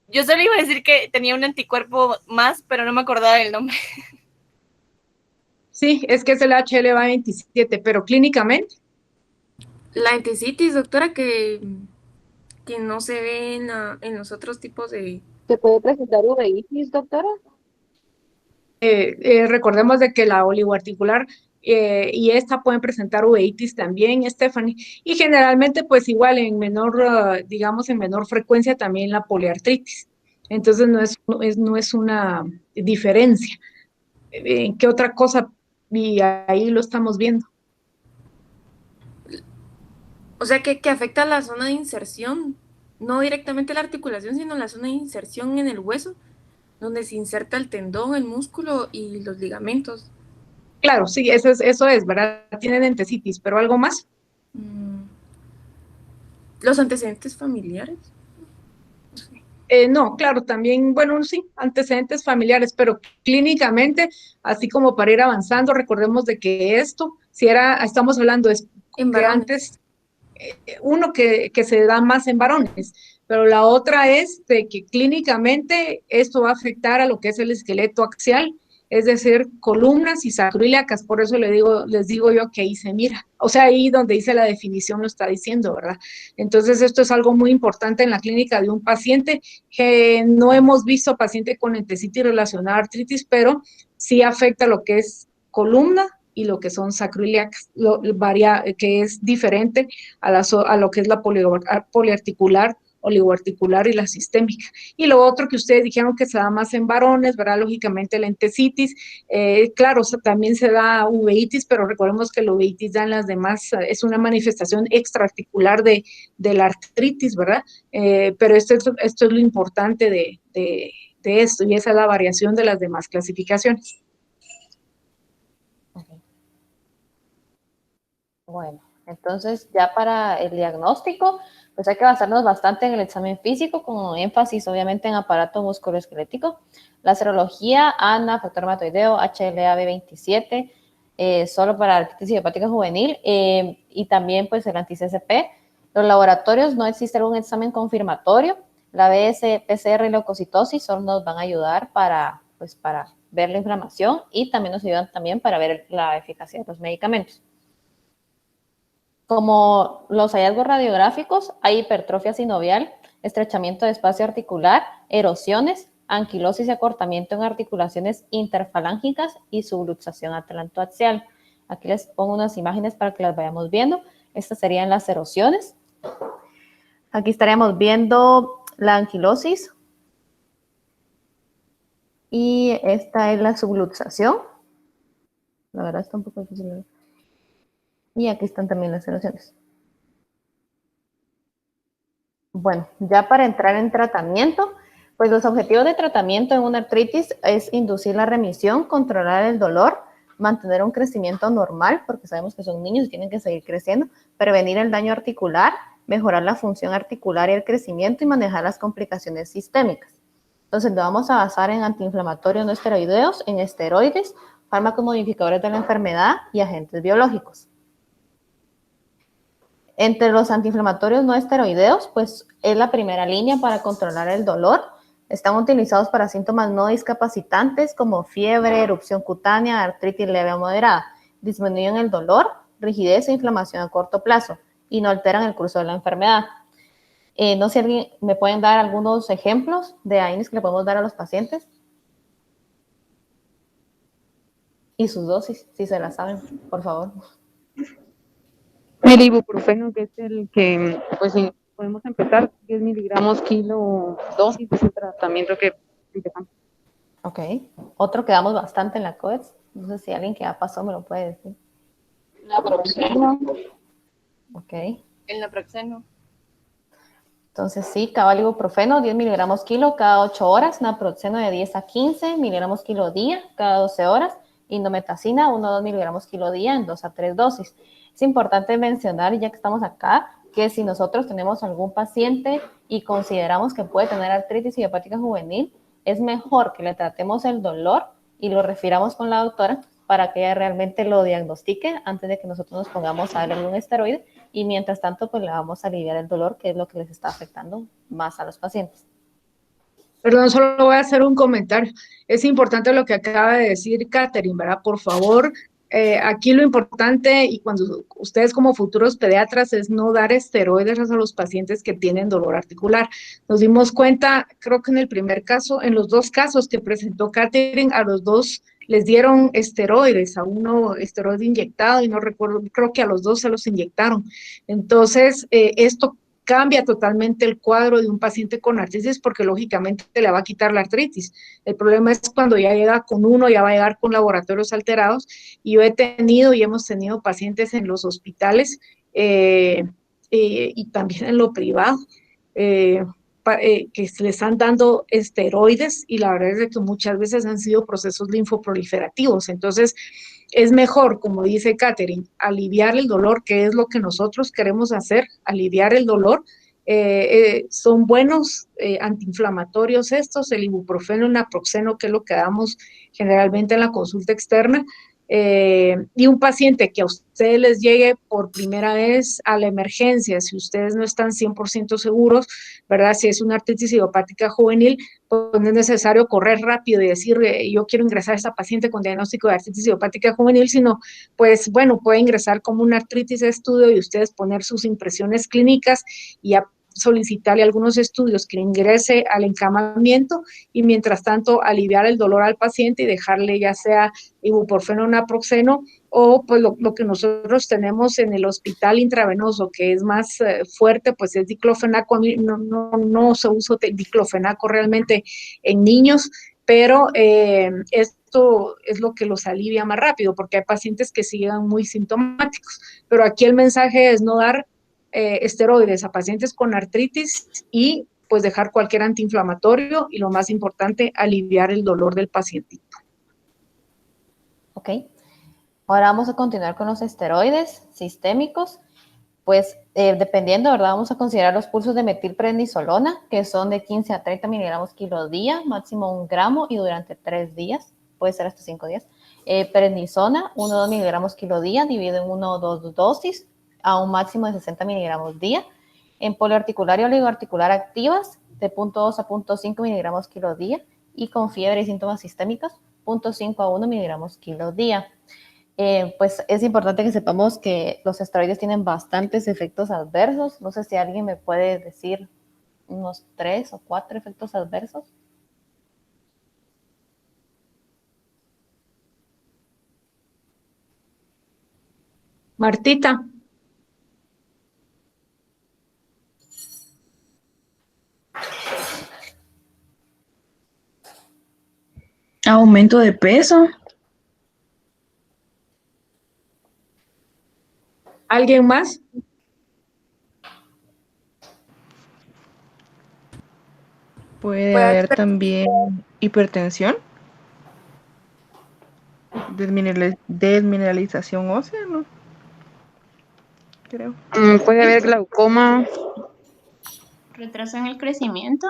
Yo solo iba a decir que tenía un anticuerpo más, pero no me acordaba del nombre. Sí, es que es el HLA27, pero clínicamente. La entesitis, doctora, que no se ve en los otros tipos de... ¿Se puede presentar uveitis, doctora? Recordemos de que la oligoarticular y esta pueden presentar uveitis también, Stephanie, y generalmente pues igual en menor, digamos en menor frecuencia también la poliartritis. Entonces no es una diferencia. ¿Qué otra cosa? Y ahí lo estamos viendo. O sea, que afecta la zona de inserción, no directamente la articulación, sino la zona de inserción en el hueso, donde se inserta el tendón, el músculo y los ligamentos. Claro, sí, eso es, ¿verdad? Tienen entesitis, pero algo más. Los antecedentes familiares. No, claro, también, bueno, sí, antecedentes familiares, pero clínicamente, así como para ir avanzando, recordemos de que esto, si era, estamos hablando de En que varones. antes, uno que se da más en varones, pero la otra es de que clínicamente esto va a afectar a lo que es el esqueleto axial, es decir, columnas y sacroiliacas, por eso les digo yo que ahí se mira, o sea, ahí donde dice la definición lo está diciendo, ¿verdad? Entonces, esto es algo muy importante en la clínica de un paciente que no hemos visto paciente con entesitis relacionada a artritis, pero sí afecta lo que es columna y lo que son sacroiliacas, que es diferente a lo que es la poliarticular, oligoarticular y la sistémica. Y lo otro que ustedes dijeron que se da más en varones, ¿verdad? Lógicamente la entesitis, claro, también se da uveitis, pero recordemos que la uveitis da en las demás, es una manifestación extraarticular de la artritis, ¿verdad? Pero esto es lo importante de esto, y esa es la variación de las demás clasificaciones. Okay. Bueno, entonces ya para el diagnóstico, pues hay que basarnos bastante en el examen físico, con énfasis obviamente en aparato musculoesquelético, la serología, ANA, factor reumatoideo, HLA-B27, solo para artritis idiopática juvenil, y también pues el anti-CCP. Los laboratorios, no existe algún examen confirmatorio. La BS, PCR y leucocitosis solo nos van a ayudar para ver la inflamación, y también nos ayudan también para ver la eficacia de los medicamentos. Como los hallazgos radiográficos, hay hipertrofia sinovial, estrechamiento de espacio articular, erosiones, anquilosis y acortamiento en articulaciones interfalángicas y subluxación atlantoaxial. Aquí les pongo unas imágenes para que las vayamos viendo. Estas serían las erosiones. Aquí estaríamos viendo la anquilosis. Y esta es la subluxación. La verdad está un poco difícil de ver. Y aquí están también las erosiones. Bueno, ya para entrar en tratamiento, pues los objetivos de tratamiento en una artritis es inducir la remisión, controlar el dolor, mantener un crecimiento normal, porque sabemos que son niños y tienen que seguir creciendo, prevenir el daño articular, mejorar la función articular y el crecimiento, y manejar las complicaciones sistémicas. Entonces, lo vamos a basar en antiinflamatorios no esteroideos, en esteroides, fármacos modificadores de la enfermedad y agentes biológicos. Entre los antiinflamatorios no esteroideos, pues es la primera línea para controlar el dolor. Están utilizados para síntomas no discapacitantes como fiebre, erupción cutánea, artritis leve o moderada. Disminuyen el dolor, rigidez e inflamación a corto plazo y no alteran el curso de la enfermedad. No sé si alguien me pueden dar algunos ejemplos de AINES que le podemos dar a los pacientes. Y sus dosis, si se las saben, por favor. El ibuprofeno, que es el que, pues sí, podemos empezar 10 miligramos kilo dosis, es el tratamiento que empezamos. Ok. Otro que damos bastante en la COEX, no sé si alguien que ya pasó me lo puede decir. Naproxeno. Ok. El naproxeno. Entonces, sí, cabal ibuprofeno, 10 miligramos kilo cada 8 horas, naproxeno de 10 a 15 miligramos kilo día cada 12 horas, indometacina, 1 a 2 miligramos kilo día en 2 a 3 dosis. Es importante mencionar, ya que estamos acá, que si nosotros tenemos algún paciente y consideramos que puede tener artritis idiopática juvenil, es mejor que le tratemos el dolor y lo refiramos con la doctora para que ella realmente lo diagnostique antes de que nosotros nos pongamos a darle un esteroide, y mientras tanto pues le vamos a aliviar el dolor, que es lo que les está afectando más a los pacientes. Perdón, solo voy a hacer un comentario. Es importante lo que acaba de decir Catherine, ¿verdad? Por favor, aquí lo importante, y cuando ustedes como futuros pediatras, es no dar esteroides a los pacientes que tienen dolor articular. Nos dimos cuenta, creo que en el primer caso, en los dos casos que presentó Catherine, a los dos les dieron esteroides, a uno esteroide inyectado y no recuerdo, creo que a los dos se los inyectaron. Entonces, esto cambia totalmente el cuadro de un paciente con artritis porque lógicamente le va a quitar la artritis. El problema es cuando ya llega con uno, ya va a llegar con laboratorios alterados, y yo he tenido y hemos tenido pacientes en los hospitales y también en lo privado que se les están dando esteroides, y la verdad es que muchas veces han sido procesos linfoproliferativos. Entonces, es mejor, como dice Catherine, aliviar el dolor, que es lo que nosotros queremos hacer, aliviar el dolor. Son buenos antiinflamatorios estos, el ibuprofeno, el naproxeno, que es lo que damos generalmente en la consulta externa. Y un paciente que a ustedes les llegue por primera vez a la emergencia, si ustedes no están 100% seguros, ¿verdad? Si es una artritis idiopática juvenil, pues no es necesario correr rápido y decir, yo quiero ingresar a esta paciente con diagnóstico de artritis idiopática juvenil, sino, pues, bueno, puede ingresar como una artritis de estudio y ustedes poner sus impresiones clínicas y solicitarle algunos estudios que ingrese al encamamiento, y mientras tanto aliviar el dolor al paciente y dejarle ya sea ibuprofeno o naproxeno, o pues lo que nosotros tenemos en el hospital intravenoso, que es más fuerte, pues es diclofenaco. A mí no se usa diclofenaco realmente en niños, pero esto es lo que los alivia más rápido, porque hay pacientes que siguen muy sintomáticos. Pero aquí el mensaje es no dar esteroides a pacientes con artritis y pues dejar cualquier antiinflamatorio, y lo más importante, aliviar el dolor del pacientito. Ok, ahora vamos a continuar con los esteroides sistémicos. Pues dependiendo, ¿verdad? Vamos a considerar los pulsos de metilprednisolona, que son de 15 a 30 miligramos kilo día, máximo 1 gramo y durante 3 días, puede ser hasta 5 días. Prednisona, 1 o 2 miligramos kilo día, dividido en 1 o 2 dosis, a un máximo de 60 miligramos día. En poliarticular y oligoarticular activas, de 0.2 a 0.5 miligramos kilo día, y con fiebre y síntomas sistémicos, 0.5 a 1 miligramos kilo día. Pues es importante que sepamos que los esteroides tienen bastantes efectos adversos. No sé si alguien me puede decir unos 3 o 4 efectos adversos. Martita. Aumento de peso. ¿Alguien más? Puede haber también hipertensión, desmineralización ósea, ¿no? Creo. Puede haber glaucoma. Retraso en el crecimiento.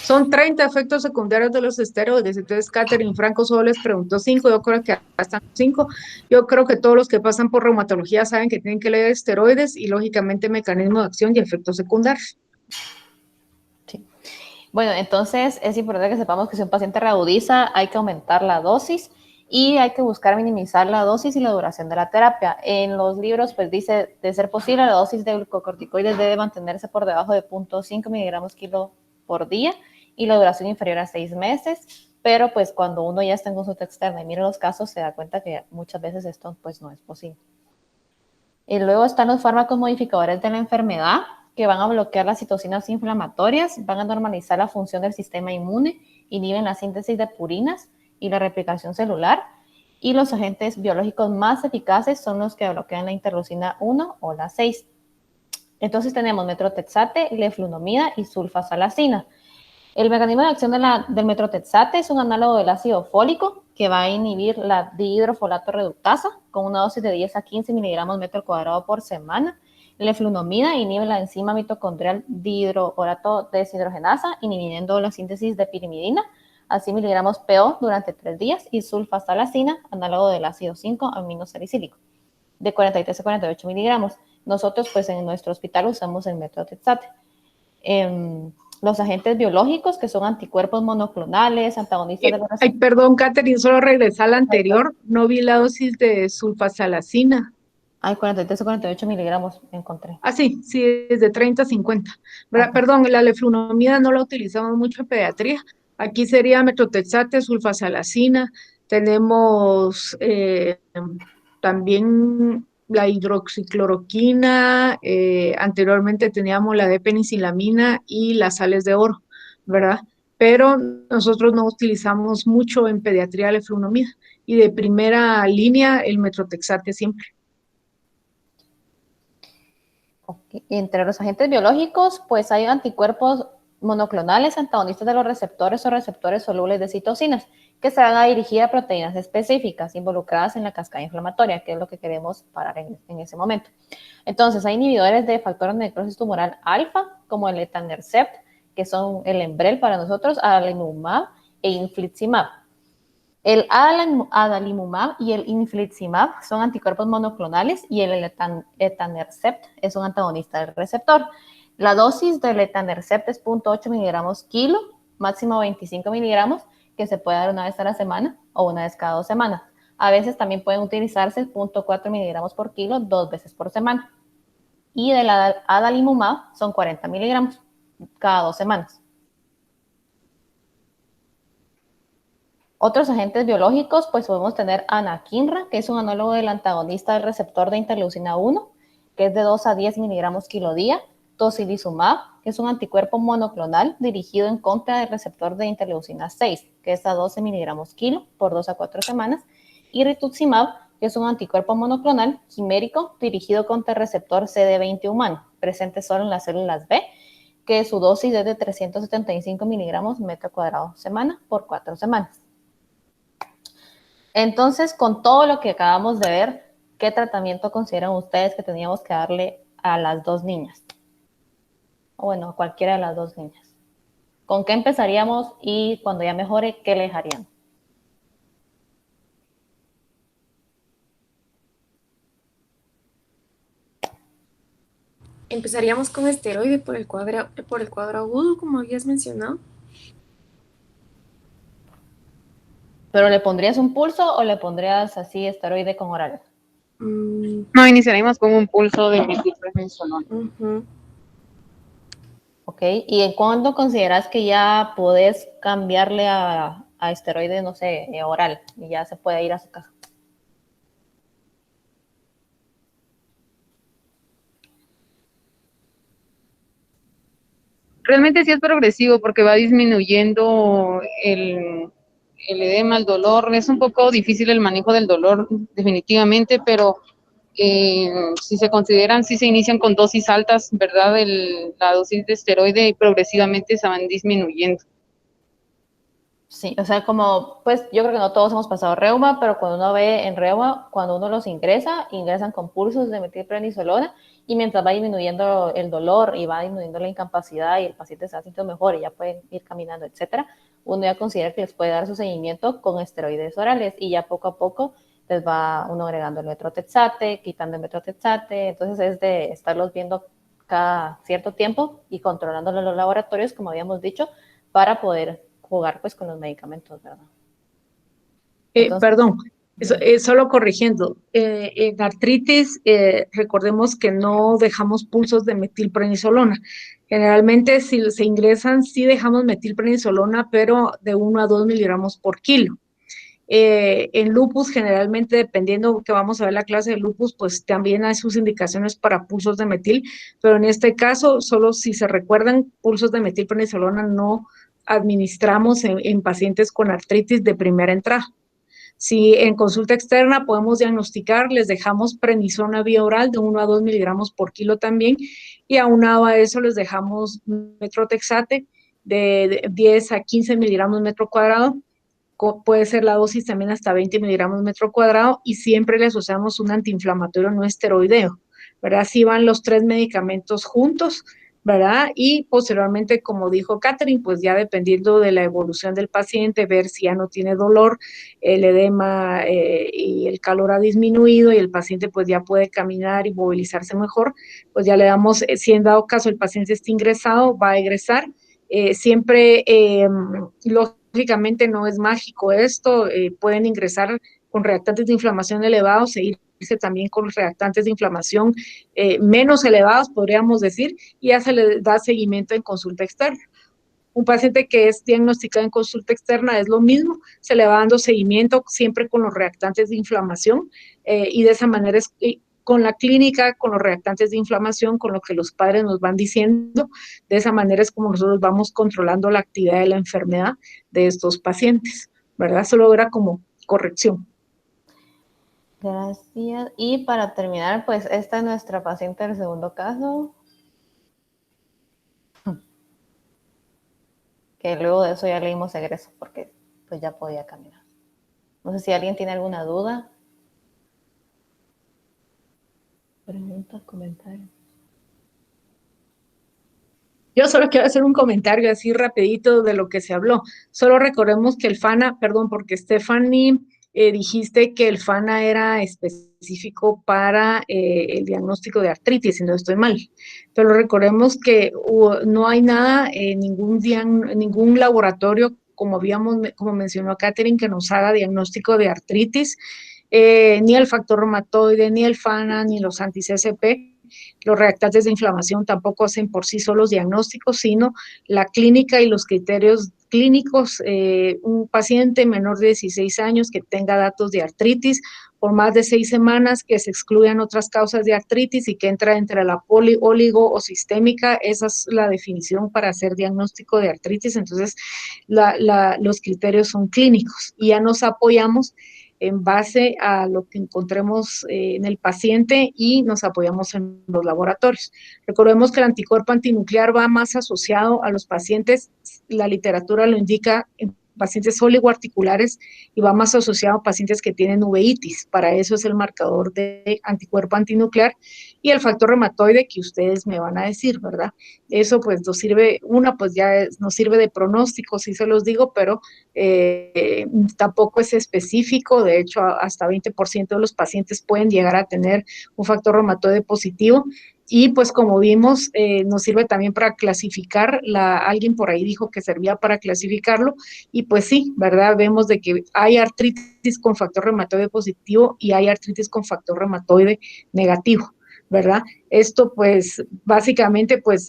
Son 30 efectos secundarios de los esteroides. Entonces, Catherine Franco solo les preguntó 5, yo creo que hasta 5. Yo creo que todos los que pasan por reumatología saben que tienen que leer esteroides y, lógicamente, mecanismo de acción y efectos secundarios. Sí. Bueno, entonces es importante que sepamos que si un paciente reagudiza, hay que aumentar la dosis y hay que buscar minimizar la dosis y la duración de la terapia. En los libros, pues dice, de ser posible, la dosis de glucocorticoides debe mantenerse por debajo de 0.5 miligramos kilo por día y la duración inferior a 6 meses, pero pues cuando uno ya está en consulta externa y mira los casos, se da cuenta que muchas veces esto pues no es posible. Y luego están los fármacos modificadores de la enfermedad, que van a bloquear las citocinas inflamatorias, van a normalizar la función del sistema inmune, inhiben la síntesis de purinas y la replicación celular, y los agentes biológicos más eficaces son los que bloquean la interleucina 1 o la 6. Entonces tenemos metrotexate, leflunomida y sulfasalacina. El mecanismo de acción del metrotexate es un análogo del ácido fólico que va a inhibir la dihidrofolato reductasa con una dosis de 10 a 15 miligramos metro cuadrado por semana. Leflunomida inhibe la enzima mitocondrial dihidroforato deshidrogenasa, inhibiendo la síntesis de pirimidina, así miligramos PO durante 3 días, y sulfasalacina, análogo del ácido 5-aminosalicílico, de 43 a 48 miligramos. Nosotros, pues, en nuestro hospital usamos el metrotexate. Los agentes biológicos, que son anticuerpos monoclonales, antagonistas de los Ay, perdón, Catherine, solo regresar a la anterior. No vi la dosis de sulfasalacina. Hay 43 o 48 miligramos encontré. Ah, sí, es de 30 a 50. Perdón, la leflunomida no la utilizamos mucho en pediatría. Aquí sería metrotexate, sulfasalacina. Tenemos también la hidroxicloroquina. Anteriormente teníamos la de penicilamina y las sales de oro, ¿verdad? Pero nosotros no utilizamos mucho en pediatría leflunomida. Y de primera línea, el metrotexate siempre. Okay. Entre los agentes biológicos, pues hay anticuerpos monoclonales antagonistas de los receptores o receptores solubles de citocinas, que se van a dirigir a proteínas específicas involucradas en la cascada inflamatoria, que es lo que queremos parar en ese momento. Entonces, hay inhibidores de factores de necrosis tumoral alfa, como el etanercept, que son el Enbrel para nosotros, adalimumab e infliximab. El adalimumab y el infliximab son anticuerpos monoclonales y el etanercept es un antagonista del receptor. La dosis del etanercept es 0.8 miligramos kilo, máximo 25 miligramos, que se puede dar una vez a la semana o una vez cada 2 semanas. A veces también pueden utilizarse 0.4 miligramos por kilo 2 veces por semana. Y del adalimumab son 40 miligramos cada 2 semanas. Otros agentes biológicos, pues podemos tener anakinra, que es un análogo del antagonista del receptor de interleucina 1, que es de 2 a 10 miligramos kilo día. Tocilizumab, que es un anticuerpo monoclonal dirigido en contra del receptor de interleucina 6, que es a 12 miligramos kilo por 2 a 4 semanas. Y rituximab, que es un anticuerpo monoclonal quimérico dirigido contra el receptor CD20 humano, presente solo en las células B, que su dosis es de 375 miligramos metro cuadrado semana por 4 semanas. Entonces, con todo lo que acabamos de ver, ¿qué tratamiento consideran ustedes que teníamos que darle a las 2 niñas? O bueno, a cualquiera de las 2 niñas. ¿Con qué empezaríamos y cuando ya mejore, qué le dejarían? Empezaríamos con esteroide por el cuadro agudo, como habías mencionado. ¿Pero le pondrías un pulso o le pondrías así esteroide con oral? No, iniciaríamos con un pulso de metilprednisolona. Ok, ¿y en cuándo consideras que ya podés cambiarle a esteroide, no sé, oral, y ya se puede ir a su casa? Realmente sí es progresivo porque va disminuyendo el edema, el dolor. Es un poco difícil el manejo del dolor, definitivamente, pero si se consideran, si se inician con dosis altas, ¿verdad? La dosis de esteroide y progresivamente se van disminuyendo. Sí, o sea, como, pues yo creo que no todos hemos pasado reuma, pero cuando uno ve en reuma, cuando uno los ingresan con pulsos de metilprednisolona, y mientras va disminuyendo el dolor y va disminuyendo la incapacidad y el paciente se va sintiendo mejor y ya pueden ir caminando, etcétera, uno ya considera que les puede dar su seguimiento con esteroides orales y ya poco a poco les va uno agregando el metrotexate, quitando el metrotexate. Entonces es de estarlos viendo cada cierto tiempo y controlándolo en los laboratorios, como habíamos dicho, para poder jugar pues con los medicamentos, ¿verdad? Entonces, Perdón, solo corrigiendo, en artritis recordemos que no dejamos pulsos de metilprednisolona. Generalmente si se ingresan sí dejamos metilprednisolona, pero de 1 a 2 miligramos por kilo. En lupus, generalmente, dependiendo que vamos a ver la clase de lupus, pues también hay sus indicaciones para pulsos de metil, pero en este caso, solo si se recuerdan, pulsos de metilprednisolona no administramos en pacientes con artritis de primera entrada. Si en consulta externa podemos diagnosticar, les dejamos prednisona vía oral de 1 a 2 miligramos por kilo también, y aunado a eso les dejamos metrotexate de 10 a 15 miligramos metro cuadrado, puede ser la dosis también hasta 20 miligramos metro cuadrado, y siempre le asociamos un antiinflamatorio no esteroideo, ¿verdad? Así van los 3 medicamentos juntos, ¿verdad? Y posteriormente, como dijo Catherine, pues ya dependiendo de la evolución del paciente, ver si ya no tiene dolor, el edema y el calor ha disminuido y el paciente pues ya puede caminar y movilizarse mejor, pues ya le damos, si en dado caso el paciente está ingresado, va a egresar. Siempre, lógicamente no es mágico esto, pueden ingresar con reactantes de inflamación elevados e irse también con reactantes de inflamación menos elevados, podríamos decir, y ya se le da seguimiento en consulta externa. Un paciente que es diagnosticado en consulta externa es lo mismo, se le va dando seguimiento siempre con los reactantes de inflamación, y de esa manera es con la clínica, con los reactantes de inflamación, con lo que los padres nos van diciendo, de esa manera es como nosotros vamos controlando la actividad de la enfermedad de estos pacientes, ¿verdad? Solo era como corrección. Gracias. Y para terminar, pues esta es nuestra paciente del segundo caso, que luego de eso ya leímos egreso porque pues ya podía caminar. No sé si alguien tiene alguna duda. Preguntas, comentarios. Yo solo quiero hacer un comentario así rapidito de lo que se habló. Solo recordemos que el FANA, perdón, porque Stephanie dijiste que el FANA era específico para el diagnóstico de artritis, si no estoy mal. Pero recordemos que no hay nada, ningún laboratorio, como mencionó Catherine, que nos haga diagnóstico de artritis, ni el factor reumatoide, ni el FANA, ni los anti-CCP. Los reactantes de inflamación tampoco hacen por sí solos diagnósticos, sino la clínica y los criterios clínicos. Un paciente menor de 16 años que tenga datos de artritis por más de 6 semanas, que se excluyan otras causas de artritis y que entra entre la oligo o sistémica, esa es la definición para hacer diagnóstico de artritis. Entonces, los criterios son clínicos y ya nos apoyamos en base a lo que encontremos en el paciente y nos apoyamos en los laboratorios. Recordemos que el anticuerpo antinuclear va más asociado a los pacientes, la literatura lo indica, en pacientes oligoarticulares, y va más asociado a pacientes que tienen uveitis. Para eso es el marcador de anticuerpo antinuclear, y el factor reumatoide que ustedes me van a decir, ¿verdad? Eso pues nos sirve, pues ya nos sirve de pronóstico, sí se los digo, pero tampoco es específico. De hecho, hasta 20% de los pacientes pueden llegar a tener un factor reumatoide positivo. Y pues como vimos, nos sirve también para clasificar, alguien por ahí dijo que servía para clasificarlo, y pues sí, ¿verdad? Vemos de que hay artritis con factor reumatoide positivo y hay artritis con factor reumatoide negativo, ¿verdad? Esto pues básicamente pues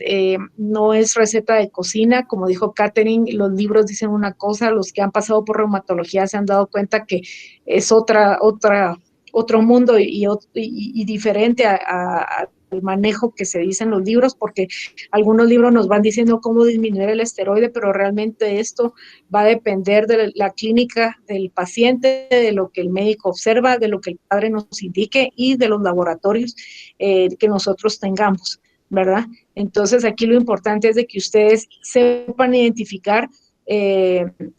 no es receta de cocina, como dijo Catherine, los libros dicen una cosa, los que han pasado por reumatología se han dado cuenta que es otro mundo y diferente al manejo que se dice en los libros, porque algunos libros nos van diciendo cómo disminuir el esteroide, pero realmente esto va a depender de la clínica del paciente, de lo que el médico observa, de lo que el padre nos indique y de los laboratorios que nosotros tengamos, ¿verdad? Entonces aquí lo importante es de que ustedes sepan identificar,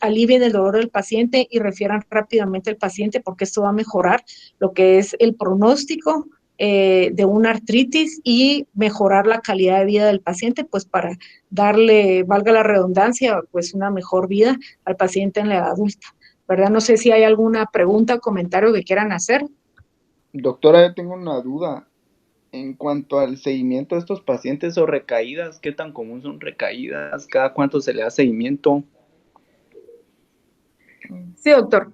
alivien el dolor del paciente y refieran rápidamente al paciente, porque esto va a mejorar lo que es el pronóstico de una artritis y mejorar la calidad de vida del paciente, pues para darle, valga la redundancia, pues una mejor vida al paciente en la edad adulta, ¿verdad? No sé si hay alguna pregunta o comentario que quieran hacer. Doctora, yo tengo una duda. En cuanto al seguimiento de estos pacientes o recaídas, ¿qué tan común son recaídas? ¿Cada cuánto se le da seguimiento? Sí, doctor.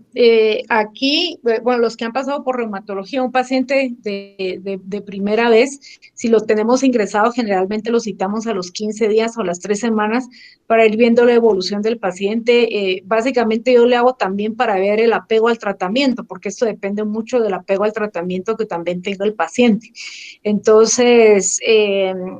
Aquí, bueno, los que han pasado por reumatología, un paciente de primera vez, si lo tenemos ingresado, generalmente lo citamos a los 15 días o las 3 semanas para ir viendo la evolución del paciente. Básicamente yo le hago también para ver el apego al tratamiento, porque esto depende mucho del apego al tratamiento que también tenga el paciente. Entonces,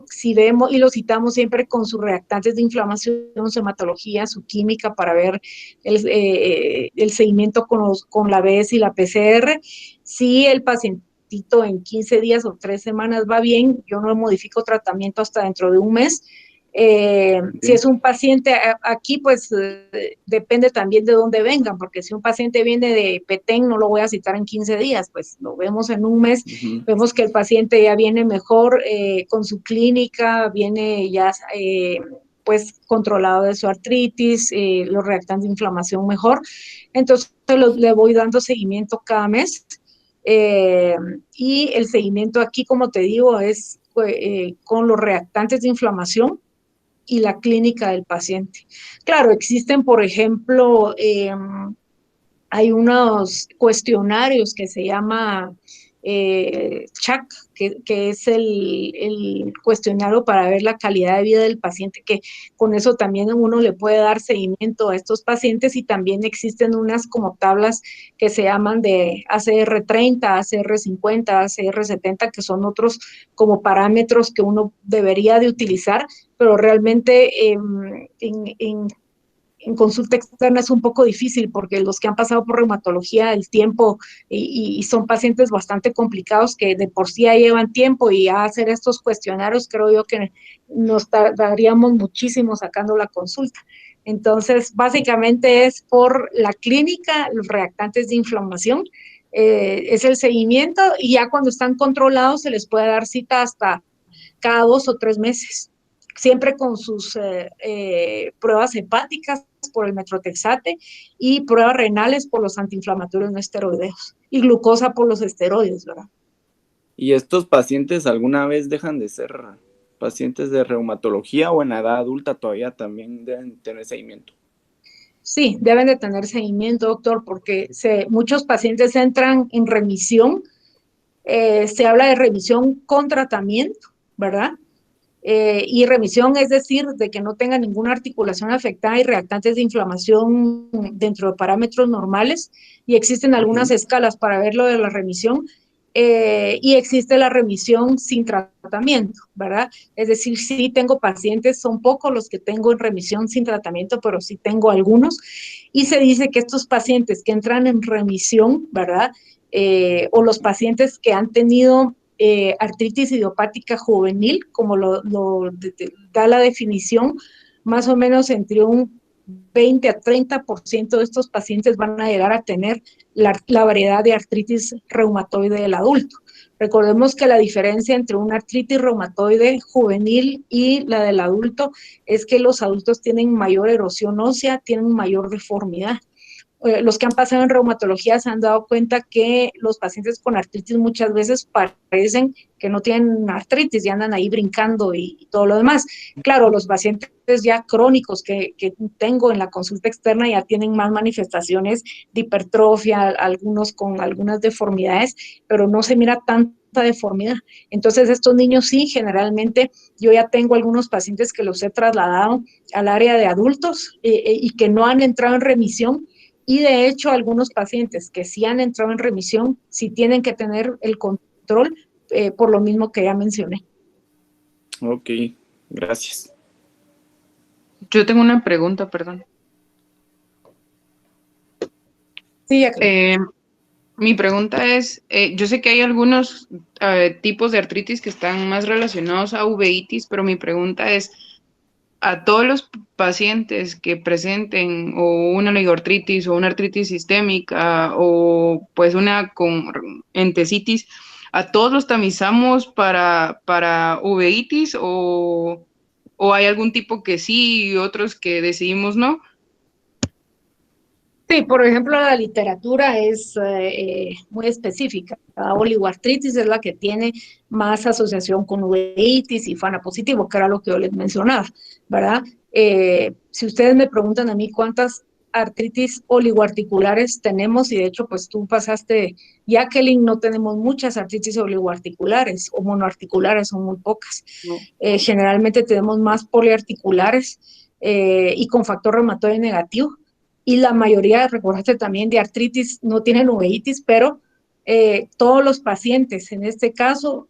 si vemos y lo citamos siempre con sus reactantes de inflamación, su hematología, su química, para ver el seguimiento seguimiento con la BS y la PCR. Si el pacientito en 15 días o 3 semanas va bien, yo no modifico tratamiento hasta dentro de un mes. Si es un paciente aquí, pues depende también de dónde vengan, porque si un paciente viene de Petén, no lo voy a citar en 15 días, pues lo vemos en un mes, vemos que el paciente ya viene mejor con su clínica, viene ya pues controlado de su artritis, los reactantes de inflamación mejor, entonces le voy dando seguimiento cada mes. Y el seguimiento aquí, como te digo, es con los reactantes de inflamación y la clínica del paciente. Claro, existen, por ejemplo, hay unos cuestionarios que se llama CHAC, que es el cuestionario para ver la calidad de vida del paciente, que con eso también uno le puede dar seguimiento a estos pacientes, y también existen unas como tablas que se llaman de ACR30, ACR50, ACR70, que son otros como parámetros que uno debería de utilizar, pero realmente en consulta externa es un poco difícil, porque los que han pasado por reumatología, el tiempo, y son pacientes bastante complicados que de por sí ya llevan tiempo, y a hacer estos cuestionarios creo yo que nos tardaríamos muchísimo sacando la consulta. Entonces, básicamente es por la clínica, los reactantes de inflamación, es el seguimiento, y ya cuando están controlados se les puede dar cita hasta cada 2 o 3 meses, siempre con sus pruebas hepáticas por el metrotexate y pruebas renales por los antiinflamatorios no esteroideos y glucosa por los esteroides, ¿verdad? ¿Y estos pacientes alguna vez dejan de ser pacientes de reumatología, o en la edad adulta todavía también deben tener seguimiento? Sí, deben de tener seguimiento, doctor, porque muchos pacientes entran en remisión. Se habla de remisión con tratamiento, ¿verdad? Y remisión es decir, de que no tenga ninguna articulación afectada y reactantes de inflamación dentro de parámetros normales, y existen algunas escalas para ver lo de la remisión, y existe la remisión sin tratamiento, ¿verdad? Es decir, sí tengo pacientes, son pocos los que tengo en remisión sin tratamiento, pero sí tengo algunos, y se dice que estos pacientes que entran en remisión, ¿verdad? O los pacientes que han tenido artritis idiopática juvenil, como da la definición, más o menos entre un 20 a 30% de estos pacientes van a llegar a tener la variedad de artritis reumatoide del adulto. Recordemos que la diferencia entre una artritis reumatoide juvenil y la del adulto es que los adultos tienen mayor erosión ósea, tienen mayor deformidad. Los que han pasado en reumatología se han dado cuenta que los pacientes con artritis muchas veces parecen que no tienen artritis y andan ahí brincando y todo lo demás. Claro, los pacientes ya crónicos que tengo en la consulta externa ya tienen más manifestaciones de hipertrofia, algunos con algunas deformidades, pero no se mira tanta deformidad. Entonces, estos niños sí, generalmente yo ya tengo algunos pacientes que los he trasladado al área de adultos y que no han entrado en remisión. Y de hecho, algunos pacientes que sí han entrado en remisión, sí tienen que tener el control por lo mismo que ya mencioné. Ok, gracias. Yo tengo una pregunta, perdón. Sí, mi pregunta es, yo sé que hay algunos tipos de artritis que están más relacionados a uveitis, pero mi pregunta es, a todos los pacientes que presenten o una oligoartritis o una artritis sistémica o pues una con entesitis, ¿a todos los tamizamos para uveitis o hay algún tipo que sí y otros que decidimos no? Sí, por ejemplo, la literatura es muy específica. La oligoartritis es la que tiene más asociación con uveitis y FANA positivo, que era lo que yo les mencionaba, ¿verdad? Si ustedes me preguntan a mí cuántas artritis oligoarticulares tenemos, y de hecho, pues tú pasaste, Jacqueline, no tenemos muchas artritis oligoarticulares o monoarticulares, son muy pocas. Generalmente tenemos más poliarticulares y con factor reumatoide negativo. Y la mayoría, recordaste también, de artritis no tienen uveitis, pero todos los pacientes, en este caso,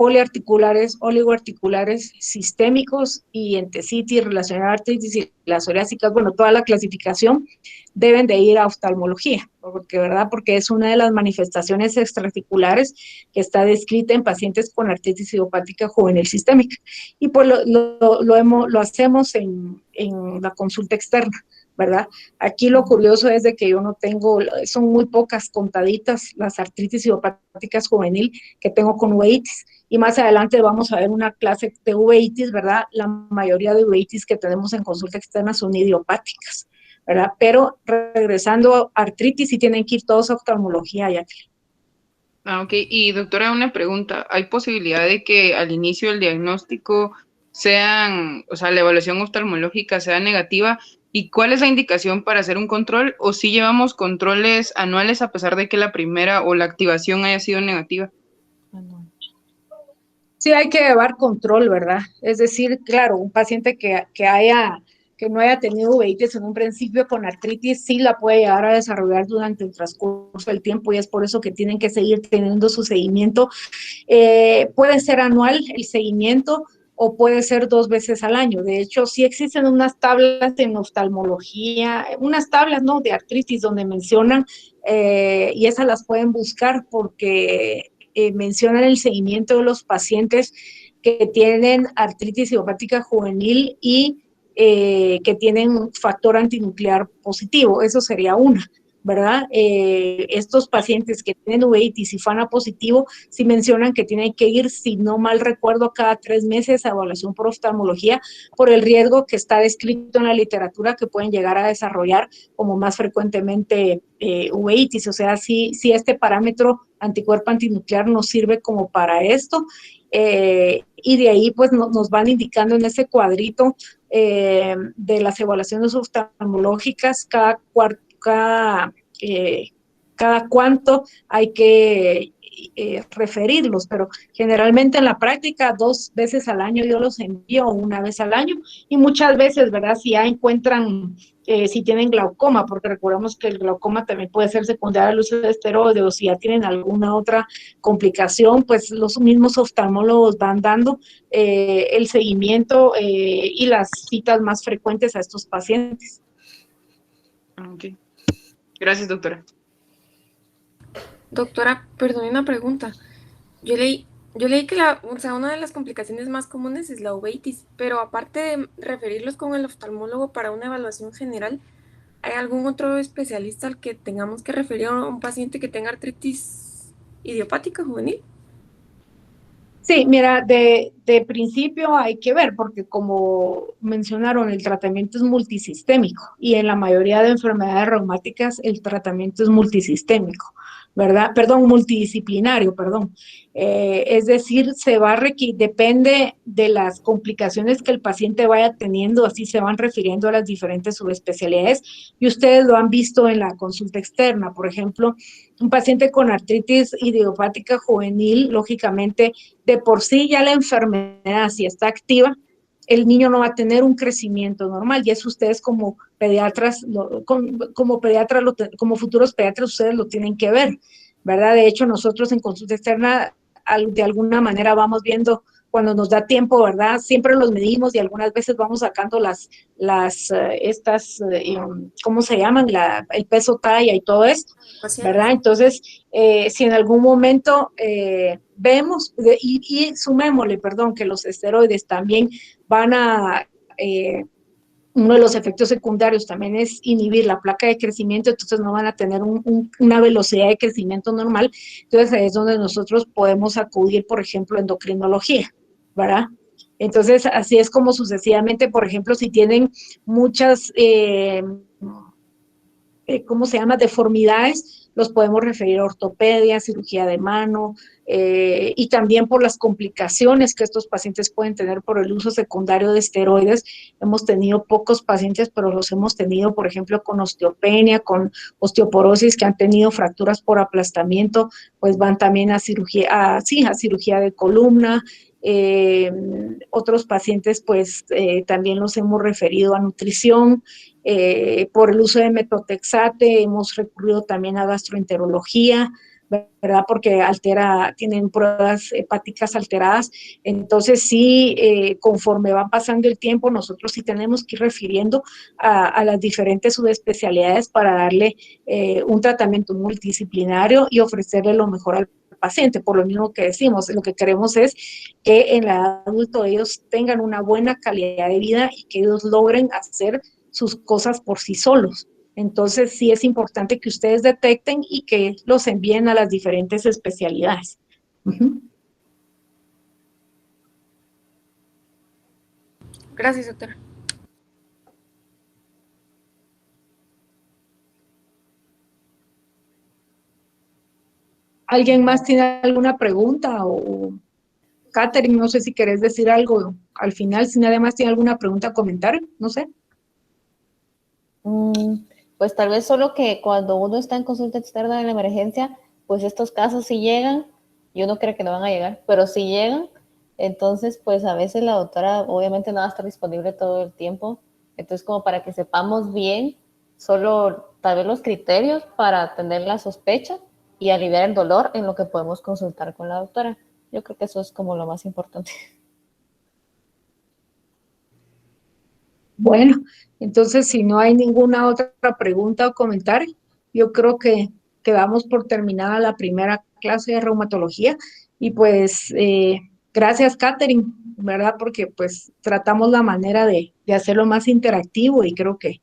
poliarticulares, oligoarticulares, sistémicos y entesitis, relacionada a artritis y las psoriásicas, bueno, toda la clasificación deben de ir a oftalmología, porque es una de las manifestaciones extraarticulares que está descrita en pacientes con artritis idiopática juvenil sistémica. Y pues lo hacemos en la consulta externa, ¿verdad? Aquí lo curioso es de que yo no tengo, son muy pocas, contaditas las artritis idiopáticas juvenil que tengo con uveitis. Y más adelante vamos a ver una clase de uveitis, ¿verdad? La mayoría de uveitis que tenemos en consulta externa son idiopáticas, ¿verdad? Pero regresando a artritis, sí tienen que ir todos a oftalmología, Jacqueline. Ah, ok. Y doctora, una pregunta. ¿Hay posibilidad de que al inicio del diagnóstico o sea, la evaluación oftalmológica sea negativa? ¿Y cuál es la indicación para hacer un control? ¿O si llevamos controles anuales a pesar de que la primera o la activación haya sido negativa? Sí, hay que llevar control, ¿verdad? Es decir, claro, un paciente que no haya tenido uveitis en un principio con artritis, sí la puede llegar a desarrollar durante el transcurso del tiempo y es por eso que tienen que seguir teniendo su seguimiento. Puede ser anual el seguimiento o puede ser 2 veces al año. De hecho, sí existen unas tablas en oftalmología, unas tablas, ¿no?, de artritis donde mencionan, y esas las pueden buscar porque mencionan el seguimiento de los pacientes que tienen artritis idiopática juvenil y que tienen un factor antinuclear positivo. Eso sería una, ¿verdad? Estos pacientes que tienen uveitis y FANA positivo, sí mencionan que tienen que ir, si no mal recuerdo, cada 3 meses a evaluación por oftalmología por el riesgo que está descrito en la literatura que pueden llegar a desarrollar como más frecuentemente uveitis. O sea, si este parámetro anticuerpo antinuclear nos sirve como para esto, y de ahí pues nos van indicando en ese cuadrito de las evaluaciones oftalmológicas cada cuánto hay que referirlos, pero generalmente en la práctica 2 veces al año yo los envío, 1 vez al año, y muchas veces, ¿verdad?, si ya encuentran, si tienen glaucoma, porque recordemos que el glaucoma también puede ser secundario al uso de esteroides, o si ya tienen alguna otra complicación, pues los mismos oftalmólogos van dando el seguimiento y las citas más frecuentes a estos pacientes. Ok. Gracias, doctora. Doctora, perdón, una pregunta. Yo leí que una de las complicaciones más comunes es la uveitis, pero aparte de referirlos con el oftalmólogo para una evaluación general, ¿hay algún otro especialista al que tengamos que referir a un paciente que tenga artritis idiopática juvenil? Sí, mira, de principio hay que ver, porque como mencionaron, el tratamiento es multisistémico y en la mayoría de enfermedades reumáticas el tratamiento es multisistémico, ¿verdad? Perdón, multidisciplinario, perdón. Es decir, depende de las complicaciones que el paciente vaya teniendo, así se van refiriendo a las diferentes subespecialidades y ustedes lo han visto en la consulta externa. Por ejemplo, un paciente con artritis idiopática juvenil, lógicamente, de por sí ya la enfermedad, si está activa, el niño no va a tener un crecimiento normal, y eso ustedes como pediatras, como futuros pediatras, ustedes lo tienen que ver, ¿verdad? De hecho, nosotros en consulta externa, de alguna manera vamos viendo cuando nos da tiempo, ¿verdad? Siempre los medimos y algunas veces vamos sacando ¿cómo se llaman? El peso talla y todo esto, ¿verdad? Entonces, si en algún momento vemos, y sumémosle, perdón, que los esteroides también van a... uno de los efectos secundarios también es inhibir la placa de crecimiento, entonces no van a tener una velocidad de crecimiento normal, entonces ahí es donde nosotros podemos acudir, por ejemplo, a endocrinología, ¿verdad? Entonces, así es como sucesivamente, por ejemplo, si tienen muchas, ¿cómo se llama?, deformidades, los podemos referir a ortopedia, cirugía de mano, y también por las complicaciones que estos pacientes pueden tener por el uso secundario de esteroides. Hemos tenido pocos pacientes, pero los hemos tenido, por ejemplo, con osteopenia, con osteoporosis, que han tenido fracturas por aplastamiento, pues van también a cirugía de columna. Otros pacientes, pues también los hemos referido a nutrición. Por el uso de metotrexate hemos recurrido también a gastroenterología, ¿verdad? Porque tienen pruebas hepáticas alteradas. Entonces, sí, conforme va pasando el tiempo, nosotros sí tenemos que ir refiriendo a las diferentes subespecialidades para darle un tratamiento multidisciplinario y ofrecerle lo mejor al paciente. Por lo mismo que decimos, lo que queremos es que en la edad adulta ellos tengan una buena calidad de vida y que ellos logren hacer sus cosas por sí solos. Entonces, sí es importante que ustedes detecten y que los envíen a las diferentes especialidades. Gracias, doctora. ¿Alguien más tiene alguna pregunta? O Catherine, no sé si querés decir algo al final, si nadie más tiene alguna pregunta o comentario, no sé. Pues tal vez solo que cuando uno está en consulta externa en la emergencia, pues estos casos sí llegan, y uno cree que no van a llegar, pero sí llegan. Entonces, pues a veces la doctora obviamente no va a estar disponible todo el tiempo. Entonces, como para que sepamos bien, solo tal vez los criterios para atender la sospecha y aliviar el dolor en lo que podemos consultar con la doctora. Yo creo que eso es como lo más importante. Bueno, entonces si no hay ninguna otra pregunta o comentario, yo creo que quedamos por terminada la primera clase de reumatología y pues gracias Catherine, ¿verdad? Porque pues tratamos la manera de hacerlo más interactivo y creo que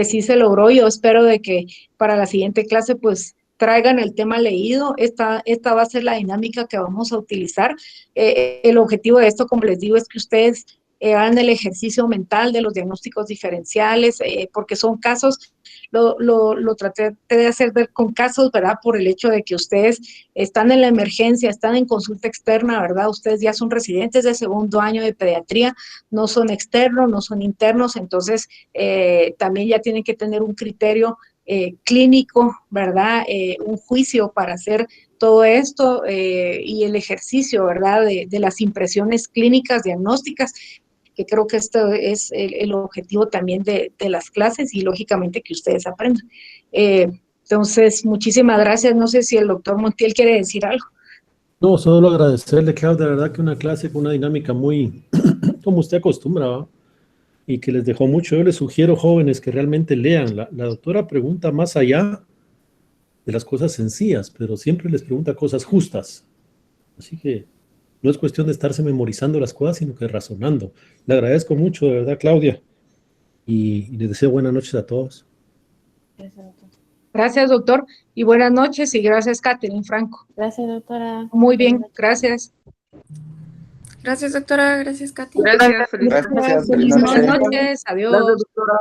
sí se logró. Yo espero de que para la siguiente clase pues traigan el tema leído. Esta va a ser la dinámica que vamos a utilizar. El objetivo de esto, como les digo, es que ustedes hagan el ejercicio mental de los diagnósticos diferenciales, porque son casos, lo traté de hacer con casos, ¿verdad? Por el hecho de que ustedes están en la emergencia, están en consulta externa, ¿verdad? Ustedes ya son residentes de segundo año de pediatría, no son externos, no son internos, entonces también ya tienen que tener un criterio clínico, ¿verdad? Un juicio para hacer todo esto y el ejercicio, ¿verdad? De las impresiones clínicas, diagnósticas, que creo que esto es el objetivo también de las clases y lógicamente que ustedes aprendan. Entonces, muchísimas gracias. No sé si el doctor Montiel quiere decir algo. No, solo agradecerle, Claudia, de verdad que una clase con una dinámica muy, como usted acostumbra, ¿va? Y que les dejó mucho. Yo les sugiero, jóvenes, que realmente lean. La doctora pregunta más allá de las cosas sencillas, pero siempre les pregunta cosas justas. Así que no es cuestión de estarse memorizando las cosas, sino que razonando. Le agradezco mucho, de verdad, Claudia, y les deseo buenas noches a todos. Gracias, doctor, y buenas noches, y gracias, Catherine Franco. Gracias, doctora. Muy bien, gracias. Gracias, doctora. Gracias, Katy. Gracias, feliz Buenas noches, adiós. Gracias, doctora.